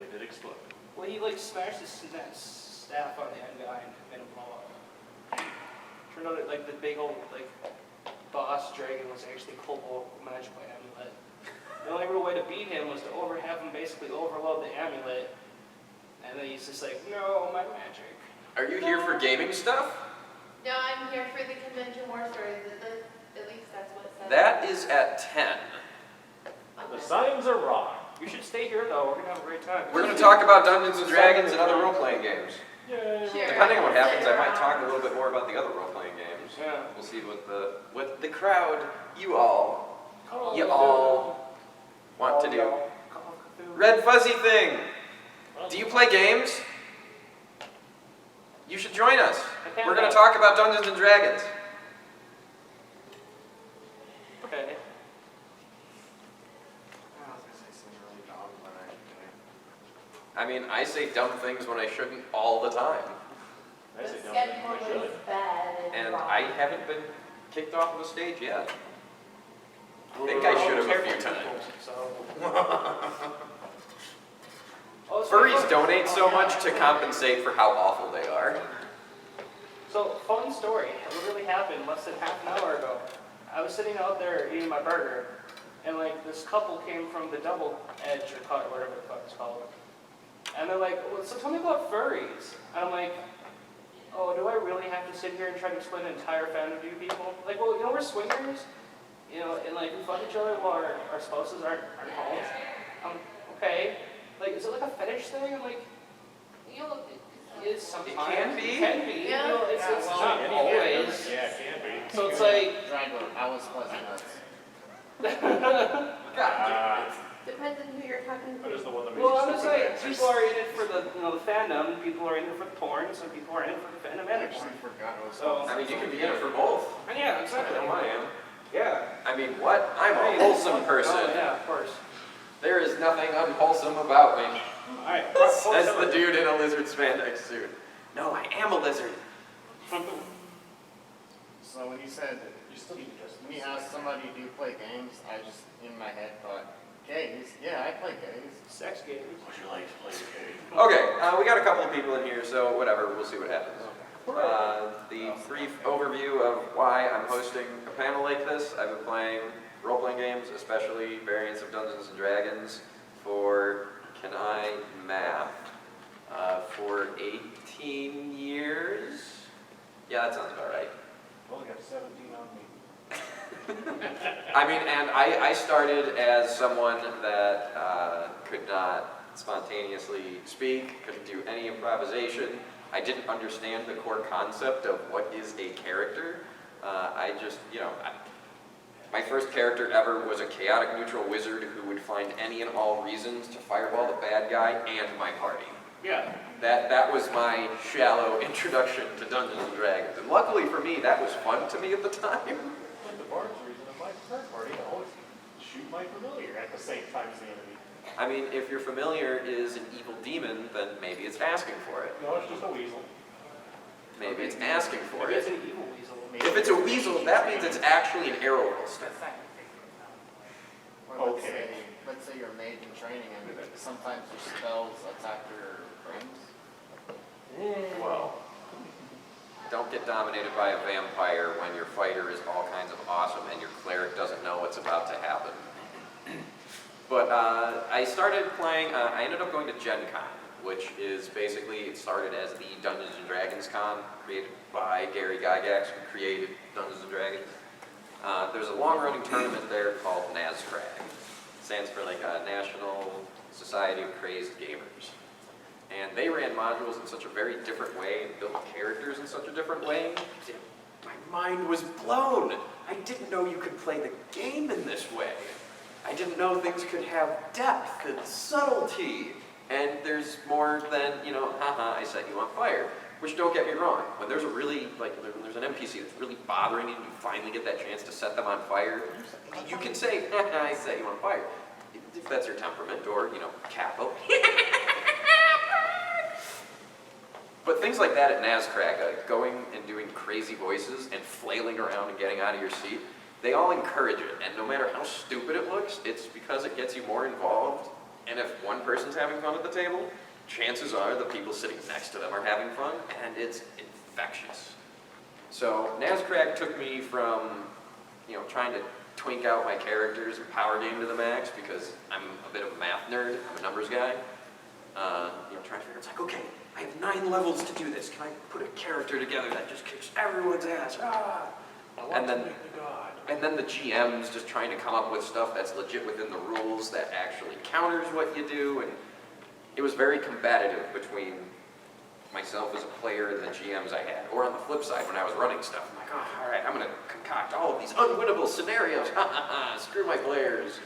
It did explode. Well, he like smashed his staff on the end guy and made him blow up. Turned out that like the big old like boss dragon was actually Kobold magical amulet. The only real way to beat him was to have him basically overload the amulet, and then he's just like, no, my magic. Are you here for gaming stuff? No, I'm here for the convention war stories. At least that's what it says. That is at 10. The signs are wrong. You should stay here though. We're gonna have a great time. We're going to talk about Dungeons and Dragons and other role-playing games. Yay. Sure. Depending on what happens, I might talk a little bit more about the other role-playing games. Yeah. We'll see what the crowd, you all want to do. Red fuzzy thing. Do you play games? You should join us. We're going to talk about Dungeons and Dragons. Okay. I was going to say something really dumb, but I mean, I say dumb things when I shouldn't all the time. I The say don't schedule think we is should. bad And wrong. I haven't been kicked off of the stage yet. I think I should have a few times. Furries donate so much to compensate for how awful they are. So, fun story. It literally happened less than half an hour ago. I was sitting out there eating my burger, and like this couple came from the Double Edge or cut or whatever the fuck it's called. And they're like, well, so tell me about furries. And I'm like, oh, do I really have to sit here and try to explain an entire fandom to you people? Like, well, you know, we're swingers, you know, and like we fuck each other while our spouses aren't home. Okay. Like, is it like a fetish thing? I'm like, you know, it's sometimes. It can be. It can be. Yeah. You know, it's not Yeah, always. Yeah, it can be. So it's like, Drago, I was fuzzy nuts. Depends on who you're talking That is to. the one that makes well, you I'm just stupid saying, answers. people are in it for the, you know, the fandom. People are in it for the porn. Some people are in it for the fandom I and the actually porn. forgot what was So- I mean, you can be in it for both. And yeah, I exactly. know I am. Yeah. I mean, what? I'm a wholesome person. Oh, yeah, of course. There is nothing unwholesome about me. All right. Says the dude in a lizard spandex suit. No, I am a lizard. So when you said, when you asked somebody, do you play games, I just, in my head, thought, games? Yeah, I play games. Sex games. Would you like to play the game? Okay, we got a couple of people in here, so whatever, we'll see what happens. The brief overview of why I'm hosting a panel like this. I've been playing role-playing games, especially variants of Dungeons & Dragons, for, can I math, for 18 years? Yeah, that sounds about right. Well, I got 17 on me. I mean, and I started as someone that could not spontaneously speak, couldn't do any improvisation. I didn't understand the core concept of what is a character. I just, you know, my first character ever was a chaotic neutral wizard who would find any and all reasons to fireball the bad guy and my party. Yeah. That was my shallow introduction to Dungeons & Dragons. And luckily for me, that was fun to me at the time. Like the bard's reason of my third party, I always shoot my familiar at the same time as the enemy. I mean, if your familiar is an evil demon, then maybe it's asking for it. No, it's just a weasel. Maybe it's asking for Maybe it's it. an evil weasel. If it's a weasel, that means it's actually an arrow holster. Or Okay. let's say you're a mage in training and sometimes your spells attack your friends. Well, don't get dominated by a vampire when your fighter is all kinds of awesome and your cleric doesn't know what's about to happen. But I started playing, I ended up going to Gen Con, which is basically, it started as the Dungeons & Dragons Con, created by Gary Gygax, who created Dungeons & Dragons. There's a long-running tournament there called NASCRAG. It stands for like National Society of Crazed Gamers. And they ran modules in such a very different way and built characters in such a different way. My mind was blown. I didn't know you could play the game in this way. I didn't know things could have depth and subtlety. And there's more than, you know, haha, I set you on fire. Which, don't get me wrong, when there's a really, like, when there's an NPC that's really bothering you and you finally get that chance to set them on fire, you can say, haha, I set you on fire. If that's your temperament, or, you know, capo. But things like that at NASCRAG, going and doing crazy voices and flailing around and getting out of your seat, they all encourage it. And no matter how stupid it looks, it's because it gets you more involved And if one person's having fun at the table, chances are the people sitting next to them are having fun, and it's infectious. So Nazcrack took me from, trying to twink out my characters and power game to the max because I'm a bit of a math nerd, I'm a numbers guy. Trying to figure, it's like, okay, I have 9 levels to do this. Can I put a character together that just kicks everyone's ass? Ah! And then the GM's just trying to come up with stuff that's legit within the rules that actually counters what you do, and it was very combative between myself as a player and the GMs I had. Or on the flip side, when I was running stuff, I'm like, oh, all right, I'm gonna concoct all of these unwinnable scenarios. Ha ha ha, screw my players.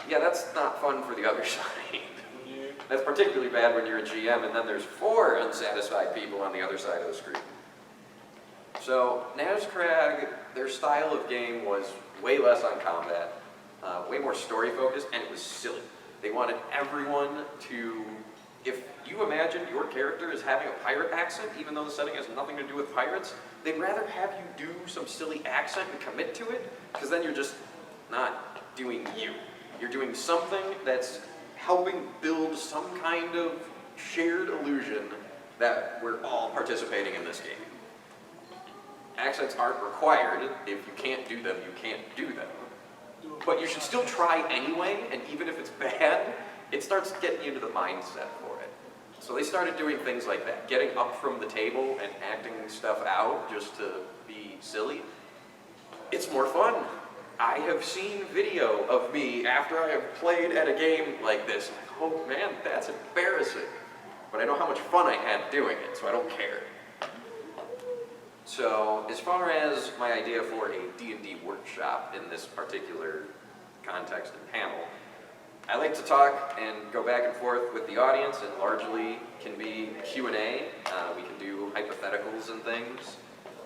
Yeah, that's not fun for the other side. That's particularly bad when you're a GM and then there's 4 unsatisfied people on the other side of the screen. So Nazcrack, their style of game was way less on combat, way more story focused, and it was silly. They wanted everyone to, if you imagine your character is having a pirate accent, even though the setting has nothing to do with pirates, they'd rather have you do some silly accent and commit to it, because then you're just not doing you. You're doing something that's helping build some kind of shared illusion that we're all participating in this game. Accents aren't required. If you can't do them, you can't do them. But you should still try anyway, and even if it's bad, it starts getting you into the mindset for it. So they started doing things like that, getting up from the table and acting stuff out just to be silly. It's more fun. I have seen video of me after I have played at a game like this. I'm like, oh man, that's embarrassing. But I know how much fun I had doing it, so I don't care. So, as far as my idea for a D&D workshop in this particular context and panel, I like to talk and go back and forth with the audience, and largely can be Q&A. We can do hypotheticals and things,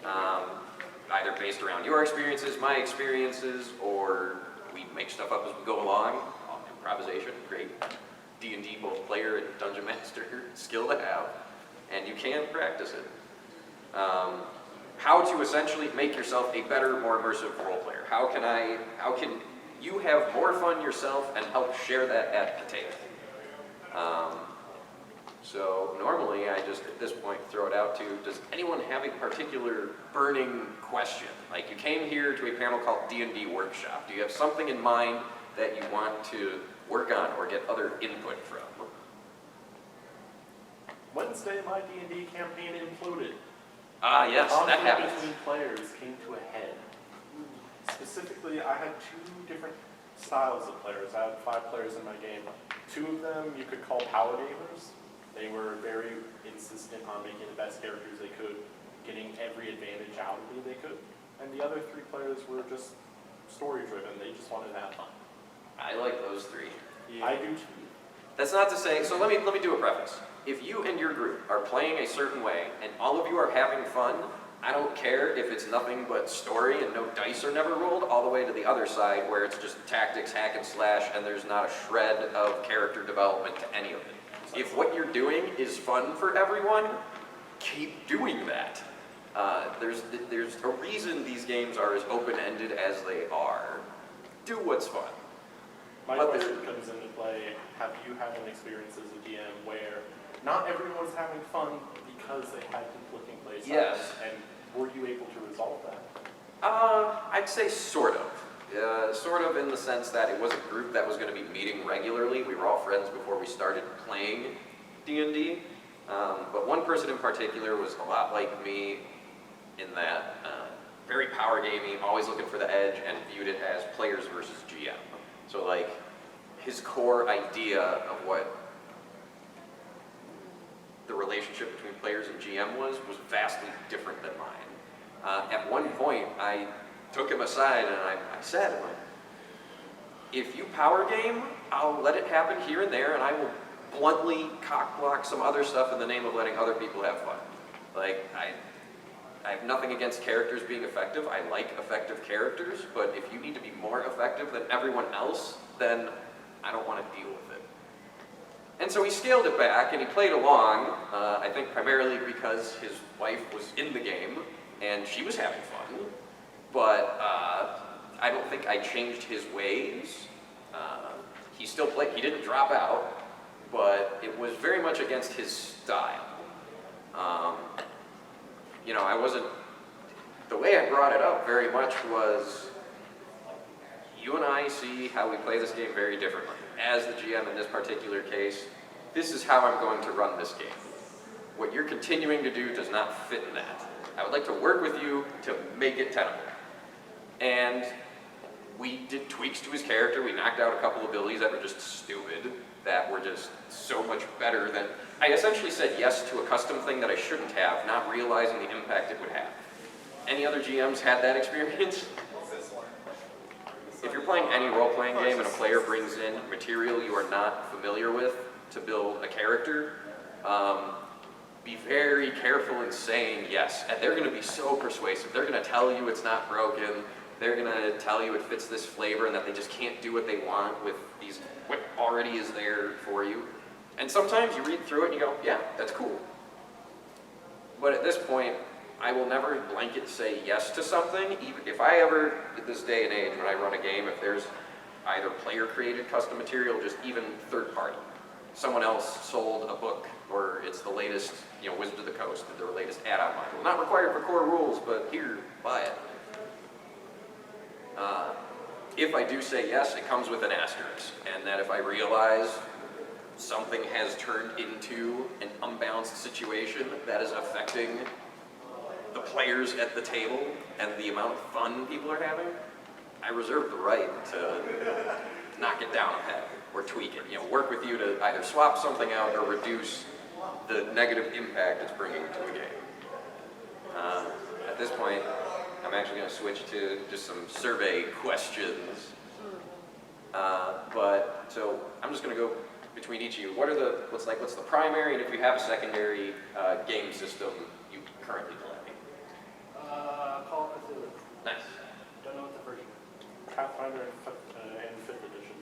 either based around your experiences, my experiences, or we make stuff up as we go along. Improvisation, great D&D both player and dungeon master skill to have, and you can practice it. How to essentially make yourself a better, more immersive role player. How can you have more fun yourself and help share that at the table? So normally I just at this point throw it out to, does anyone have a particular burning question? Like you came here to a panel called D&D Workshop. Do you have something in mind that you want to work on or get other input from? Wednesday, my D&D campaign included. Yes, that Conflict happens. between players came to a head. Specifically, I had 2 different styles of players. I had 5 players in my game. 2 of them you could call power gamers. They were very insistent on making the best characters they could, getting every advantage out of me they could. And the other 3 players were just story driven. They just wanted to have fun. I like those 3. Yeah. I do too. That's not to say, so let me do a preface. If you and your group are playing a certain way and all of you are having fun, I don't care if it's nothing but story and no dice are never rolled, all the way to the other side where it's just tactics, hack and slash, and there's not a shred of character development to any of it. If what you're doing is fun for everyone, keep doing that. There's a reason these games are as open-ended as they are. Do what's fun. My question comes into play, have you had an experience as a DM where not everyone's having fun because they had conflicting play styles? Yes. And were you able to resolve that? I'd say sort of. Sort of in the sense that it was a group that was going to be meeting regularly. We were all friends before we started playing D&D. But one person in particular was a lot like me in that very power gamey, always looking for the edge, and viewed it as players versus GM. So like his core idea of what the relationship between players and GM was vastly different than mine. At one point, I took him aside and I said, if you power game, I'll let it happen here and there, and I will bluntly cock block some other stuff in the name of letting other people have fun. Like, I have nothing against characters being effective. I like effective characters, but if you need to be more effective than everyone else, then I don't want to deal with it. And so he scaled it back and he played along, I think primarily because his wife was in the game and she was having fun, but I don't think I changed his ways. he still played, he didn't drop out, but it was very much against his style. You know, I wasn't, the way I brought it up very much was, you and I see how we play this game very differently. As the GM in this particular case, this is how I'm going to run this game. What you're continuing to do does not fit in that. I would like to work with you to make it tenable. And we did tweaks to his character. We knocked out a couple of abilities that were just stupid, that were just so much better than... I essentially said yes to a custom thing that I shouldn't have, not realizing the impact it would have. Any other GMs had that experience? If you're playing any role-playing game and a player brings in material you are not familiar with to build a character, be very careful in saying yes. And they're going to be so persuasive. They're going to tell you it's not broken. They're going to tell you it fits this flavor and that they just can't do what they want with these, what already is there for you. And sometimes you read through it and you go, yeah, that's cool. But at this point, I will never blanket say yes to something, even if I ever, at this day and age, when I run a game, if there's either player-created custom material, just even third-party. Someone else sold a book, or it's the latest, you know, Wizard of the Coast, their latest add-on module. Not required for core rules, but here, buy it. If I do say yes, it comes with an asterisk, and that if I realize something has turned into an unbalanced situation that is affecting the players at the table and the amount of fun people are having, I reserve the right to knock it down a peg or tweak it. You know, work with you to either swap something out or reduce the negative impact it's bringing to a game. At this point, I'm actually going to switch to just some survey questions. So I'm just going to go between each of you. What's the primary, and if you have a secondary game system you currently play? Call of Cthulhu. Nice. Don't know what the version. Pathfinder and 5th edition.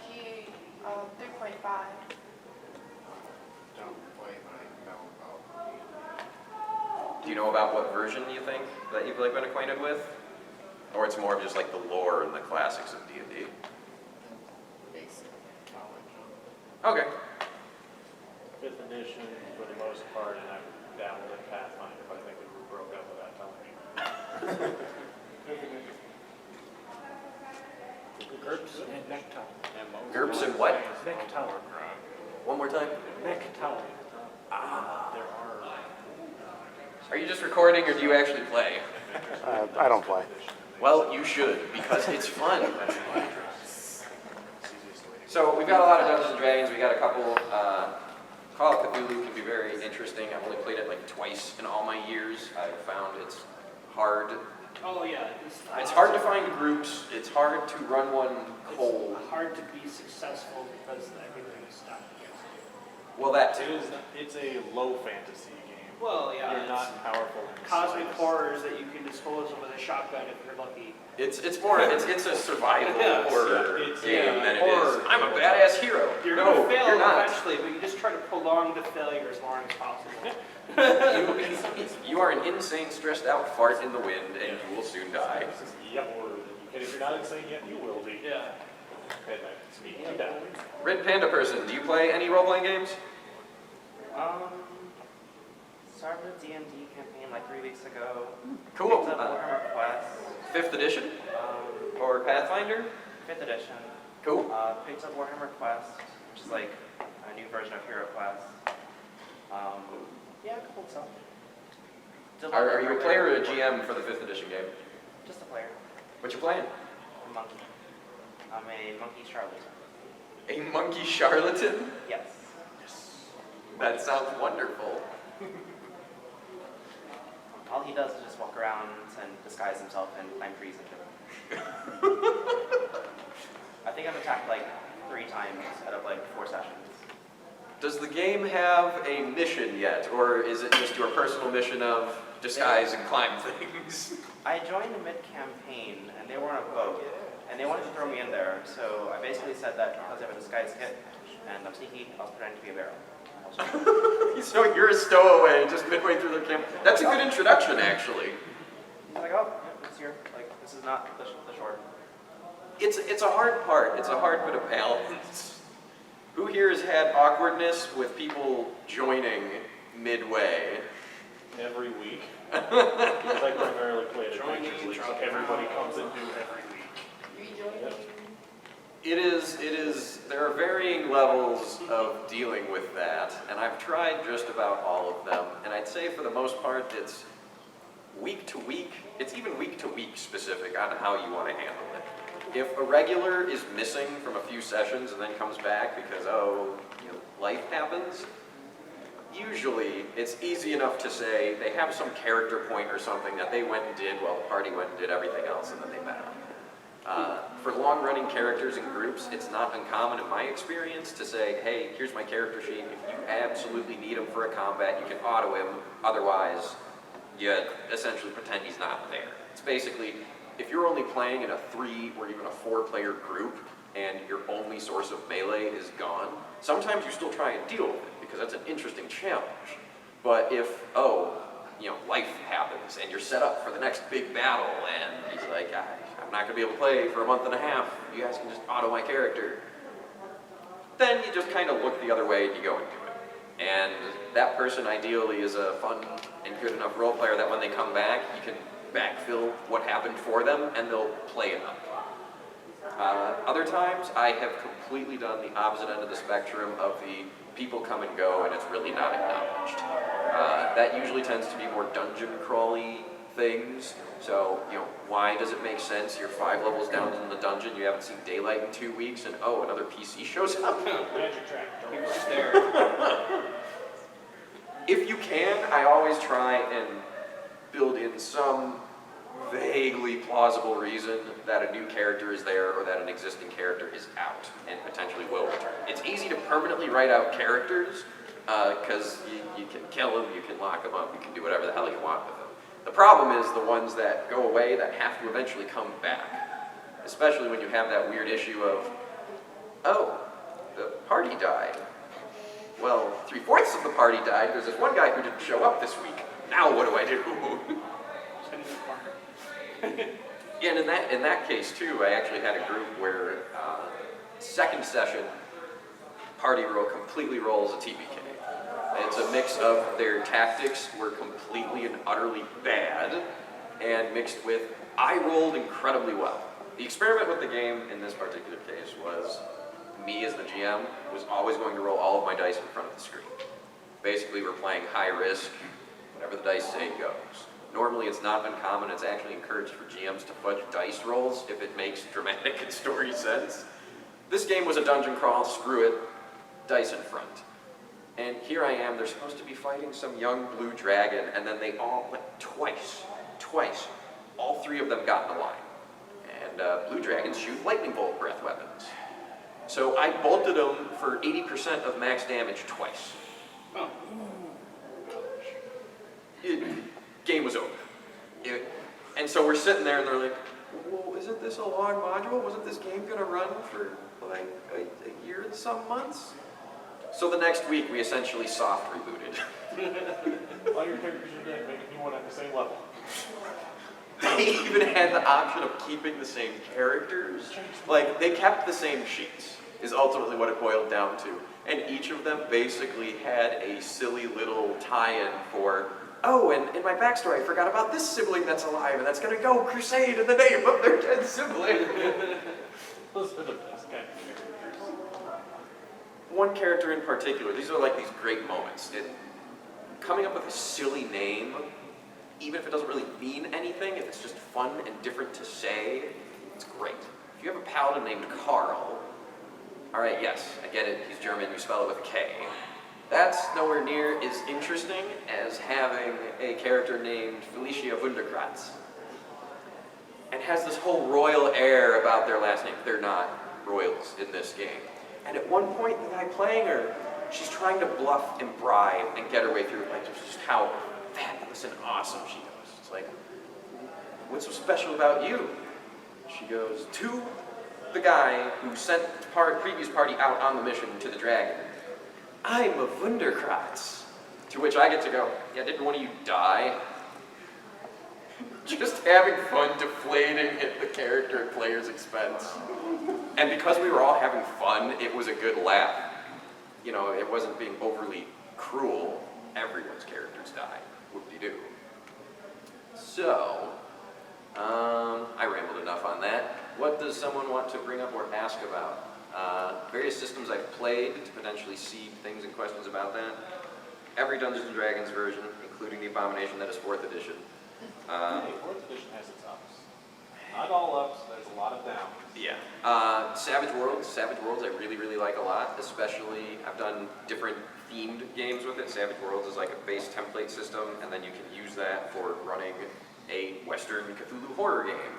G 3.5. Don't play, but I know about. Do you know about what version you think that you've been acquainted with? Or it's more of just like the lore and the classics of D&D? Basic knowledge. Okay. 5th edition for the most part, and I've dabbled in Pathfinder, but I think we broke up at that time. GURPS and Nectar. GURPS and what? Nectar. One more time. Nectar. Are you just recording or do you actually play? I don't play. Well, you should, because it's fun. So we've got a lot of Dungeons & Dragons. We got a couple. Call of Cthulhu can be very interesting. I've only played it like twice in all my years. I've found it's hard. Oh yeah. It's hard to find groups. It's hard to run one cold. It's hard to be successful because everything is stacked against you. Well, that too. It's a low fantasy game. Well, yeah. You're not powerful in the Cosmic slightest. horrors that you can dispose of with a shotgun if you're lucky. It's a survival Yes, horror yeah, it's- game yeah, than it horror. is. I'm a badass hero. You're No, gonna fail you're not. eventually, but you just try to prolong the failure as long as possible. You are an insane, stressed out fart in the wind, and you will soon die. Yep. And if you're not insane yet, you will be. Yeah. And that's me. You die. Red Panda person, do you play any role-playing games? Started a D&D campaign like 3 weeks ago. Cool. Picked up Warhammer Quest, 5th edition or Pathfinder? 5th edition. Cool. Picked up Warhammer Quest, which is like a new version of Hero Quest. Yeah, cool stuff. Are you a player or a GM for the 5th edition game? Just a player. What you playing? A monkey. I'm a monkey charlatan. A monkey charlatan? Yes. That sounds wonderful. All he does is just walk around and disguise himself and climb trees and shit. I think I've attacked like 3 times out of like 4 sessions. Does the game have a mission yet, or is it just your personal mission of disguise and climb things? I joined mid-campaign, and they were on a boat, and they wanted to throw me in there, so I basically said that because I have a disguise kit, and I'm sneaky, I'll pretend to be a barrel. So you're a stowaway just midway through the camp. That's a good introduction, actually. He's like, oh, yeah, this is not the shore. It's a hard part. It's a hard bit of balance. Who here has had awkwardness with people joining midway? Every week. Because I primarily play at Joining, Adventures League, so dropping everybody out. comes and do every week. Rejoining. It is, there are varying levels of dealing with that, and I've tried just about all of them, and I'd say for the most part it's week to week, it's even week to week specific on how you want to handle it. If a regular is missing from a few sessions and then comes back because, life happens, usually it's easy enough to say they have some character point or something that they went and did while the party went and did everything else and then they met up. For long-running characters and groups, it's not uncommon in my experience to say, hey, here's my character sheet. If you absolutely need him for a combat, you can auto him. Otherwise, you essentially pretend he's not there. It's basically, if you're only playing in a 3 or even a 4-player group and your only source of melee is gone, sometimes you still try and deal with it because that's an interesting challenge. But if, life happens and you're set up for the next big battle and he's like, I'm not going to be able to play for a month and a half, you guys can just auto my character, then you just kind of look the other way and you go and do it. And that person ideally is a fun and good enough role player that when they come back, you can backfill what happened for them and they'll play it up. Other times, I have completely done the opposite end of the spectrum of the people come and go and it's really not acknowledged. That usually tends to be more dungeon crawly things. So, why does it make sense? You're 5 levels down in the dungeon, you haven't seen daylight in 2 weeks, and another PC shows up. Magic track. He was just there. If you can, I always try and build in some vaguely plausible reason that a new character is there or that an existing character is out and potentially will return. It's easy to permanently write out characters because you can kill them, you can lock them up, you can do whatever the hell you want with them. The problem is the ones that go away that have to eventually come back, especially when you have that weird issue of, the party died. Well, 3/4 of the party died. There's this one guy who didn't show up this week. Now what do I do? And in that case too, I actually had a group where second session party completely rolls a TPK. It's a mix of their tactics were completely and utterly bad, and mixed with I rolled incredibly well. The experiment with the game in this particular case was me as the GM was always going to roll all of my dice in front of the screen. Basically, we're playing high risk. Whatever the dice say goes. Normally, it's not uncommon. It's actually encouraged for GMs to fudge dice rolls if it makes dramatic and story sense. This game was a dungeon crawl. Screw it. Dice in front. And here I am. They're supposed to be fighting some young blue dragon, and then they all, twice, all 3 of them got in a line. And blue dragons shoot lightning bolt breath weapons. So I bolted them for 80% of max damage twice. Oh. Game was over. And so we're sitting there and they're like, well, isn't this a long module? Wasn't this game going to run for like a year and some months? So the next week we essentially soft rebooted. All your characters are dead, make a new one at the same level. They even had the option of keeping the same characters. Like, they kept the same sheets, is ultimately what it boiled down to. And each of them basically had a silly little tie-in for, and in my backstory I forgot about this sibling that's alive and that's gonna go crusade in the name of their dead sibling. Those are the best kind of characters. One character in particular, these are like these great moments. Coming up with a silly name, even if it doesn't really mean anything, if it's just fun and different to say, it's great. If you have a paladin named Carl, alright, yes, I get it, he's German, you spell it with a K. That's nowhere near as interesting as having a character named Felicia Wunderkratz. And has this whole royal air about their last name. They're not royals in this game. And at one point, the guy playing her, she's trying to bluff and bribe and get her way through, like just how fabulous and awesome she goes. It's like, what's so special about you? She goes, to the guy who sent the previous party out on the mission to the dragon, I'm a Wunderkratz. To which I get to go, yeah, didn't one of you die? Just having fun deflating at the character at player's expense. And because we were all having fun, it was a good laugh. You know, it wasn't being overly cruel. Everyone's characters died. Whoop-de-doo. So, I rambled enough on that. What does someone want to bring up or ask about? Various systems I've played to potentially seed things and questions about that. Every Dungeons & Dragons version, including the Abomination that is 4th edition. Hey, 4th edition has its ups. Not all ups, there's a lot of downs. Yeah. Savage Worlds I really, really like a lot, especially I've done different themed games with it. Savage Worlds is like a base template system, and then you can use that for running a Western Cthulhu horror game,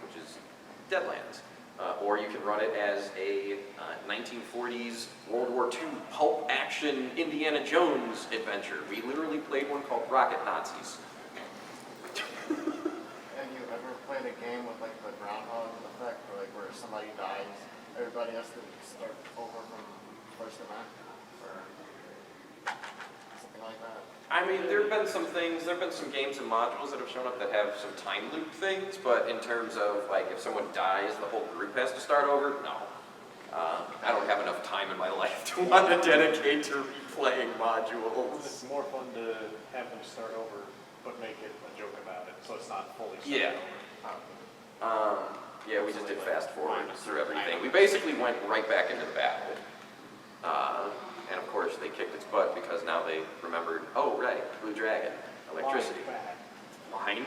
which is Deadlands. Or you can run it as a 1940s World War II pulp action Indiana Jones adventure. We literally played one called Rocket Nazis. Have you ever played a game with like the groundhog effect, where somebody dies, everybody has to start over from first event, or something like that? I mean, there have been some games and modules that have shown up that have some time loop things, but in terms of like if someone dies, the whole group has to start over, no. I don't have enough time in my life to want to dedicate to replaying modules. It's more fun to have them start over, but make it a joke about it, so it's not fully Yeah. over. Yeah, we just did fast forward through everything. We basically went right back into the battle. And of course they kicked its butt because now they remembered, oh right, Blue Dragon, electricity. Line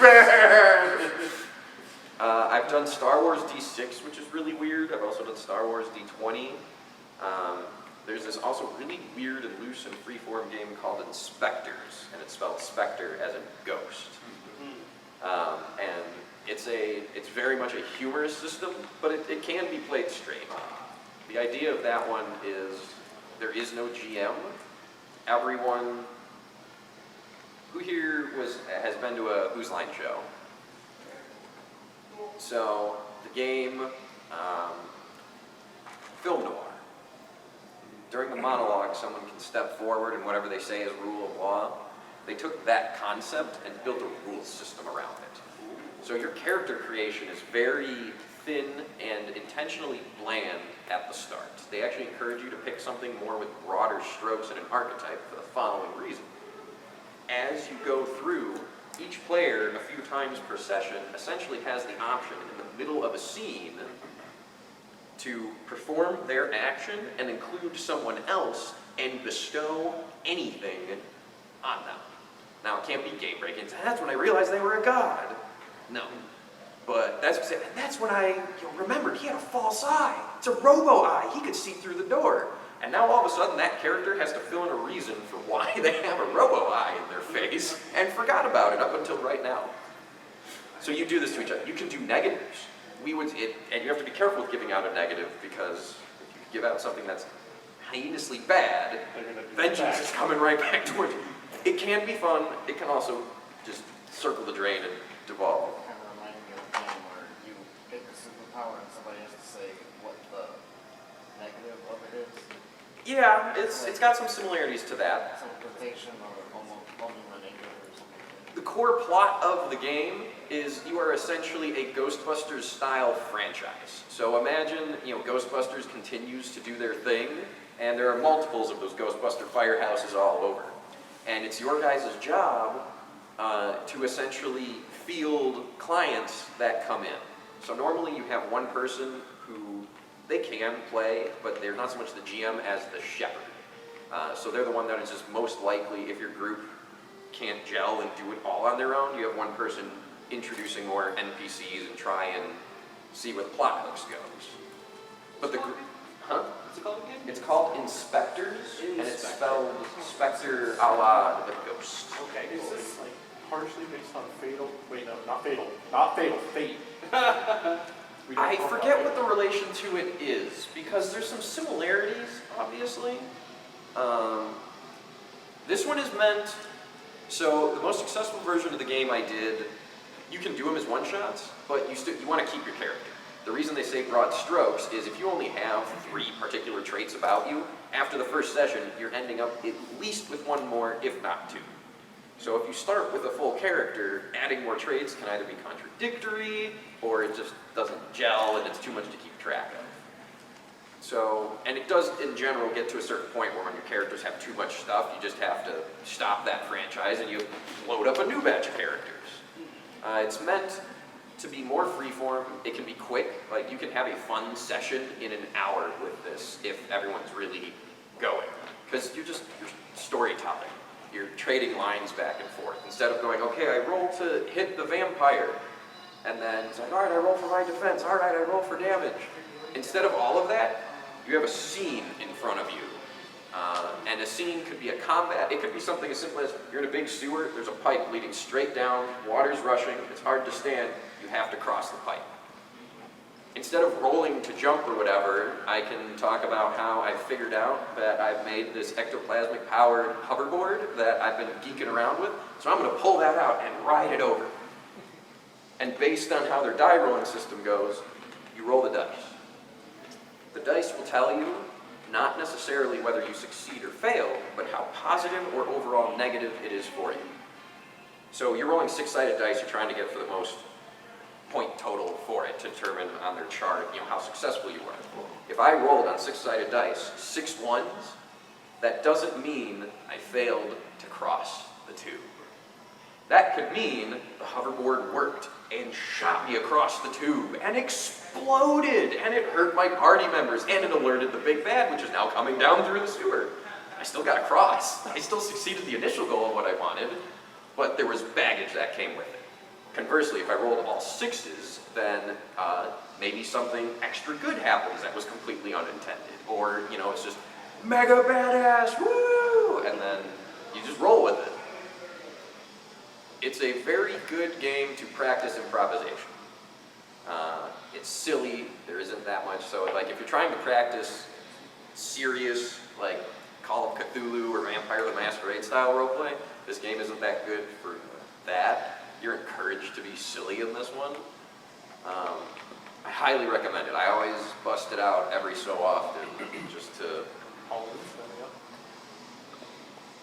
bad. I've done Star Wars D6, which is really weird. I've also done Star Wars D20. There's this also really weird and loose and freeform game called Inspectors, and it's spelled Spectre as in ghost. And it's very much a humorous system, but it can be played straight. The idea of that one is there is no GM. Everyone who here has been to a Who's Line show. So the game, film noir. During the monologue, someone can step forward and whatever they say is rule of law. They took that concept and built a rules system around it. So your character creation is very thin and intentionally bland at the start. They actually encourage you to pick something more with broader strokes and an archetype for the following reason. As you go through, each player a few times per session essentially has the option in the middle of a scene to perform their action and include someone else and bestow anything on them. Now, it can't be game breaking. That's when I realized they were a god. No. But that's when I remembered he had a false eye. It's a robo-eye. He could see through the door. And now all of a sudden that character has to fill in a reason for why they have a robo-eye in their face and forgot about it up until right now. So you do this to each other. You can do negatives. And you have to be careful with giving out a negative because if you give out something that's heinously bad, vengeance is coming right back towards you. It can be fun. It can also just circle the drain and devolve. Kind of reminding me of a game where you pick a superpower and somebody has to say what the negative of it is. Yeah, it's got some similarities to that. Some quotation or almost only a negative or something. The core plot of the game is you are essentially a Ghostbusters style franchise. So imagine, Ghostbusters continues to do their thing, and there are multiples of those Ghostbuster firehouses all over. And it's your guys' job to essentially field clients that come in. So normally you have one person who they can play, but they're not so much the GM as the shepherd. So they're the one that is just most likely, if your group can't gel and do it all on their own, you have one person introducing more NPCs and try and see where the plot hooks goes. But the group, What's it called again? it's called Inspectors, and it's spelled Spectre a la the ghost. Okay, is this like partially based on Fatal? Wait, no, not Fatal. Not Fatal, Fate. I forget what the relation to it is, because there's some similarities, obviously. This one is meant, so the most successful version of the game I did, you can do them as one-shots, but you want to keep your character. The reason they say broad strokes is if you only have 3 particular traits about you, after the first session, you're ending up at least with 1 more, if not 2. So if you start with a full character, adding more traits can either be contradictory, or it just doesn't gel and it's too much to keep track of. So, and it does in general get to a certain point where when your characters have too much stuff, you just have to stop that franchise and you load up a new batch of characters. It's meant to be more freeform. It can be quick. Like, you can have a fun session in an hour with this if everyone's really going. Because you're storytelling. You're trading lines back and forth. Instead of going, okay, I roll to hit the vampire. And then it's like, all right, I roll for my defense. All right, I roll for damage. Instead of all of that, you have a scene in front of you. And a scene could be a combat. It could be something as simple as you're in a big sewer, there's a pipe leading straight down, water's rushing, it's hard to stand, you have to cross the pipe. Instead of rolling to jump or whatever, I can talk about how I figured out that I've made this ectoplasmic powered hoverboard that I've been geeking around with. So I'm going to pull that out and ride it over. And based on how their die rolling system goes, you roll the dice. The dice will tell you not necessarily whether you succeed or fail, but how positive or overall negative it is for you. So you're rolling 6-sided dice, you're trying to get for the most point total for it to determine on their chart, how successful you are. If I rolled on 6-sided dice 6 ones, that doesn't mean I failed to cross the tube. That could mean the hoverboard worked and shot me across the tube and exploded, and it hurt my party members, and it alerted the big bad, which is now coming down through the sewer. I still got across. I still succeeded the initial goal of what I wanted, but there was baggage that came with it. Conversely, if I rolled all 6s, then maybe something extra good happens that was completely unintended, or it's just mega badass, woo, and then you just roll with it. It's a very good game to practice improvisation. It's silly, there isn't that much, so like if you're trying to practice serious, like Call of Cthulhu or Vampire the Masquerade style roleplay, this game isn't that good for that. You're encouraged to be silly in this one. I highly recommend it. I always bust it out every so often just to...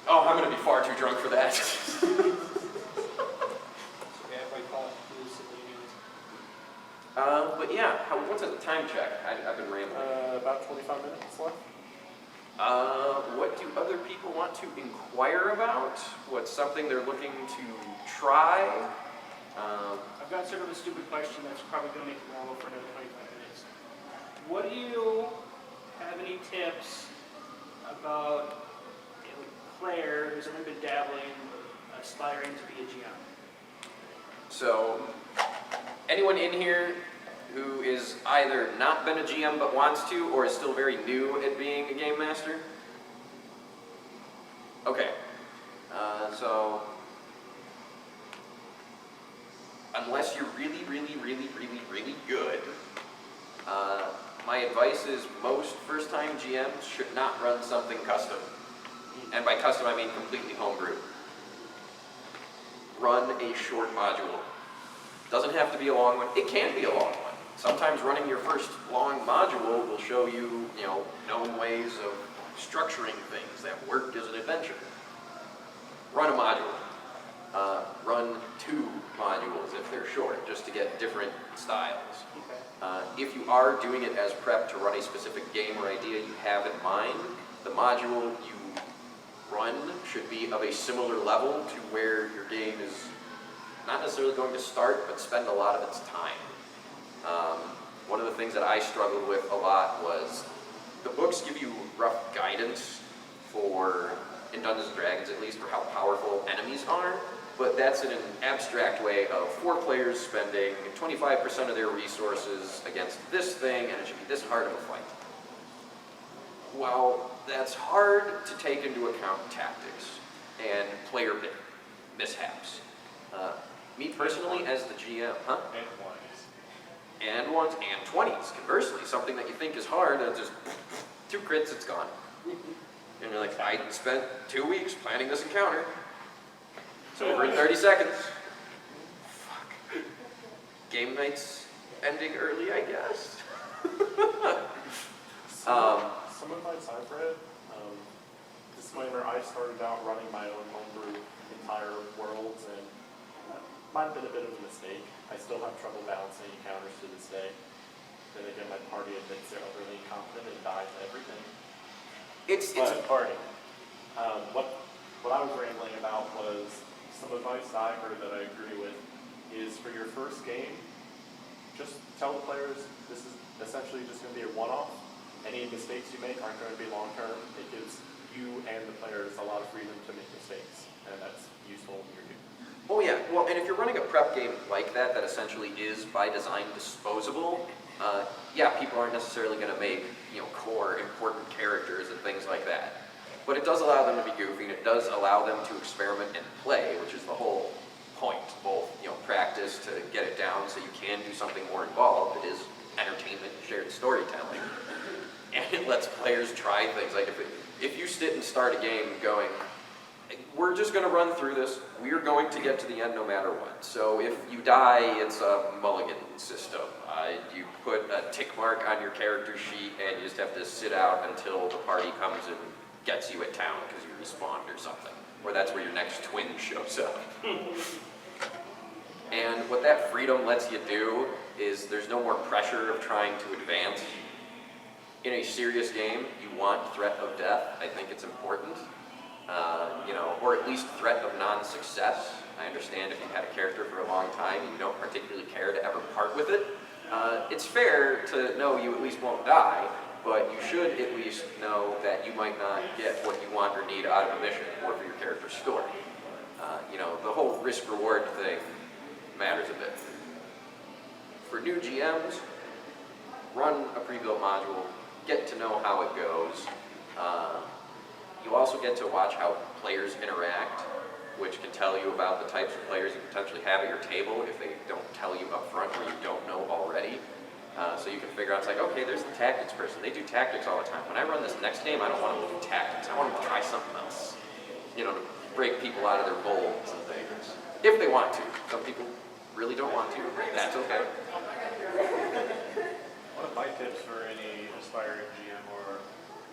Oh, I'm going to be far too drunk for that. But yeah, what's the time check? I've been rambling. About 25 minutes left. What do other people want to inquire about? What's something they're looking to try? I've got sort of a stupid question that's probably going to make it long for another 25 minutes. What do you have any tips about a player who's ever been dabbling, aspiring to be a GM? So, anyone in here who is either not been a GM but wants to, or is still very new at being a game master? Okay. So, unless you're really, really, really, really, really good, my advice is most first-time GMs should not run something custom. And by custom, I mean completely homebrew. Run a short module. Doesn't have to be a long one. It can be a long one. Sometimes running your first long module will show you, known ways of structuring things that work as an adventure. Run a module. Run 2 modules if they're short, just to get different styles. If you are doing it as prep to run a specific game or idea you have in mind, the module you run should be of a similar level to where your game is not necessarily going to start, but spend a lot of its time. One of the things that I struggled with a lot was the books give you rough guidance for, in Dungeons & Dragons at least, for how powerful enemies are, but that's in an abstract way of 4 players spending 25% of their resources against this thing, and it should be this hard of a fight. Well, that's hard to take into account tactics and player mishaps. Me personally, as the GM, And 1s and 20s, conversely, something that you think is hard, and just 2 crits, it's gone. And you're like, I spent 2 weeks planning this encounter. It's over in 30 seconds. Fuck. Game night's ending early, I guess. Some advice I've read, disclaimer, I I started out running my own homebrew entire worlds, and might have been a bit of a mistake. I still have trouble balancing encounters to this day. Then again, my party admits they're overly incompetent and die to everything. It's But, what I was rambling about was some advice I heard that I agree with is for your first game, just tell the players this is essentially just going to be a one-off. Any mistakes you make aren't going to be long-term. It gives you and the players a lot of freedom to make mistakes, and that's useful in your game. Oh yeah, well, and if you're running a prep game like that, that essentially is by design disposable, yeah, people aren't necessarily going to make, core important characters and things like that. But it does allow them to be goofy, and it does allow them to experiment and play, which is the whole point. Both, practice to get it down so you can do something more involved. It is entertainment, shared storytelling, and it lets players try things. Like if you sit and start a game going, we're just going to run through this. We're going to get to the end no matter what. So if you die, it's a mulligan system. You put a tick mark on your character sheet, and you just have to sit out until the party comes and gets you at town because you respawned or something. Or that's where your next twin shows up. And what that freedom lets you do is there's no more pressure of trying to advance. In a serious game, you want threat of death. I think it's important. Or at least threat of non-success. I understand if you've had a character for a long time and you don't particularly care to ever part with it, it's fair to know you at least won't die, but you should at least know that you might not get what you want or need out of a mission or for your character's story. The whole risk-reward thing matters a bit. For new GMs, run a pre-built module, get to know how it goes. You also get to watch how players interact, which can tell you about the types of players you potentially have at your table if they don't tell you up front or you don't know already. So you can figure out, it's like, okay, there's the tactics person. They do tactics all the time. When I run this next game, I don't want them to do tactics. I want them to try something else. To break people out of their molds and things. If they want to. Some people really don't want to. That's okay. One of my tips for any aspiring GM or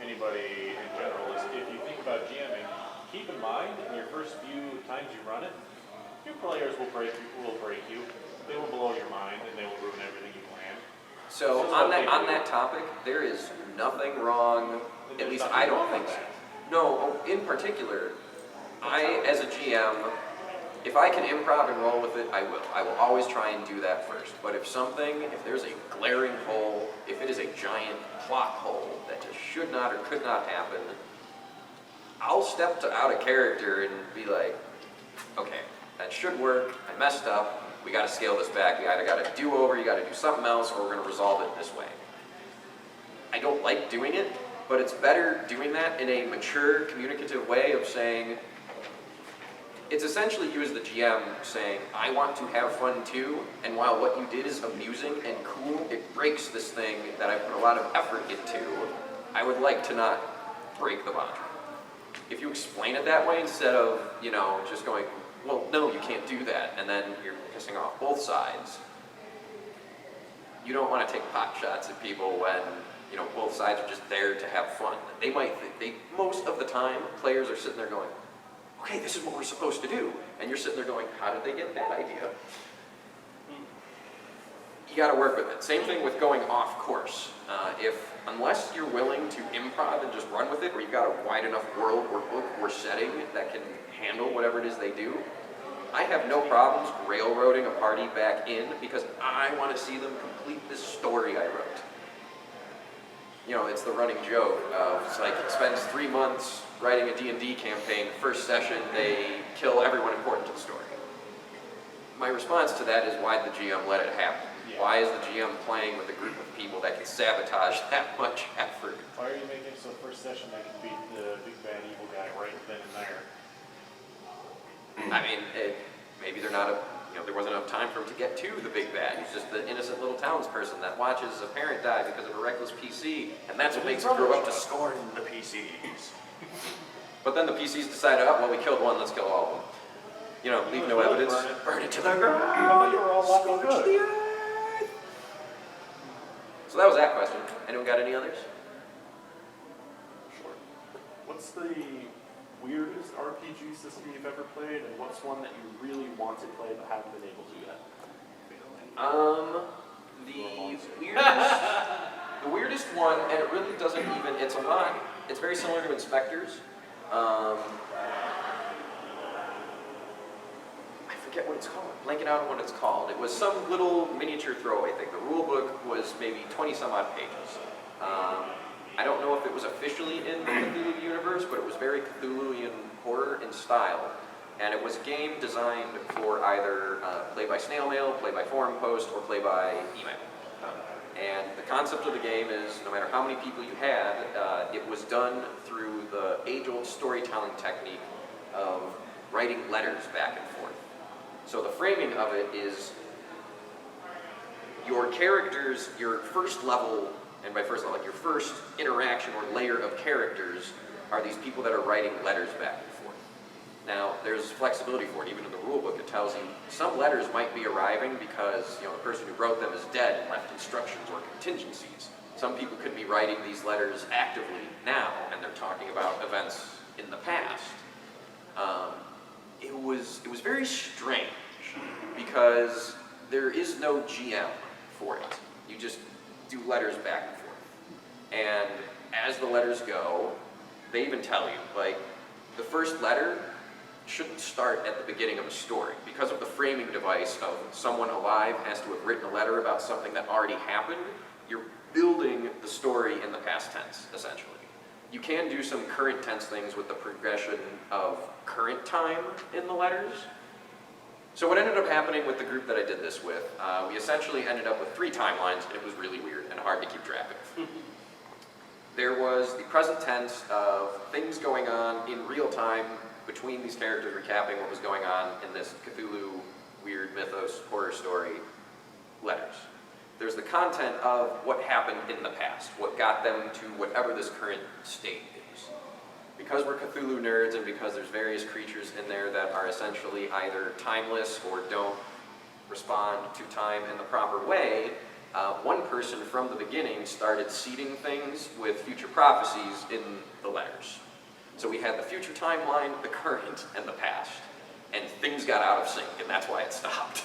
anybody in general is if you think about GMing, keep in mind in your first few times you run it, your players will break you. They will blow your mind and they will ruin everything you plan. So on that topic, there is nothing wrong. At least I don't think so. No, in particular, I as a GM, if I can improv and roll with it, I will. I will always try and do that first. But if there's a glaring hole, if it is a giant plot hole that just should not or could not happen, I'll step out of character and be like, okay, that should work, I messed up, we gotta scale this back, we either gotta do over, you gotta do something else, or we're gonna resolve it this way. I don't like doing it, but it's better doing that in a mature, communicative way of saying, it's essentially you as the GM saying, I want to have fun too, and while what you did is amusing and cool, it breaks this thing that I put a lot of effort into, I would like to not break the module. If you explain it that way instead of, just going, well, no, you can't do that, and then you're pissing off both sides, you don't want to take pot shots at people when, both sides are just there to have fun. They might think, most of the time, players are sitting there going, okay, this is what we're supposed to do. And you're sitting there going, how did they get that idea? You got to work with it. Same thing with going off course. Unless you're willing to improv and just run with it, or you've got a wide enough world or setting that can handle whatever it is they do, I have no problems railroading a party back in because I want to see them complete this story I wrote. It's the running joke of, it's like, it spends 3 months writing a D&D campaign. First session, they kill everyone important to the story. My response to that is, why did the GM let it happen? Yeah. Why is the GM playing with a group of people that can sabotage that much effort? Why are you making it so first session they can beat the big bad evil guy right then and there? I mean, maybe they're not there wasn't enough time for him to get to the big bad. He's just the innocent little townsperson that watches a parent die because of a reckless PC, and that's what makes him grow up to scorn the PCs. But then the PCs decide, oh, well, we killed one, let's kill all of them. Leave no evidence, burn it to the ground, scorch the earth. So that was that question. Anyone got any others? Sure. What's the weirdest RPG system you've ever played, and what's one that you really want to play but haven't been able to yet? The weirdest one, and it really doesn't even, it's very similar to Inspectors. I forget what it's called, blanking out on what it's called. It was some little miniature throwaway thing. The rule book was maybe 20 some odd pages. I don't know if it was officially in the Cthulhu universe, but it was very Cthulhuian horror in style. And it was a game designed for either play by snail mail, play by forum post, or play by email. And the concept of the game is no matter how many people you had, it was done through the age-old storytelling technique of writing letters back and forth. So the framing of it is your characters, your first level, and by first level, like your first interaction or layer of characters are these people that are writing letters back and forth. Now, there's flexibility for it. Even in the rule book, it tells you some letters might be arriving because the person who wrote them is dead and left instructions or contingencies. Some people could be writing these letters actively now, and they're talking about events in the past. It was very strange because there is no GM for it. You just do letters back and forth. And as the letters go, they even tell you, like, the first letter shouldn't start at the beginning of a story. Because of the framing device of someone alive has to have written a letter about something that already happened, you're building the story in the past tense, essentially. You can do some current tense things with the progression of current time in the letters. So what ended up happening with the group that I did this with, we essentially ended up with 3 timelines, and it was really weird and hard to keep track of. There was the present tense of things going on in real time between these characters recapping what was going on in this Cthulhu weird mythos horror story letters. There's the content of what happened in the past, what got them to whatever this current state is. Because we're Cthulhu nerds and because there's various creatures in there that are essentially either timeless or don't respond to time in the proper way, one person from the beginning started seeding things with future prophecies in the letters. So we had the future timeline, the current, and the past. And things got out of sync, and that's why it stopped.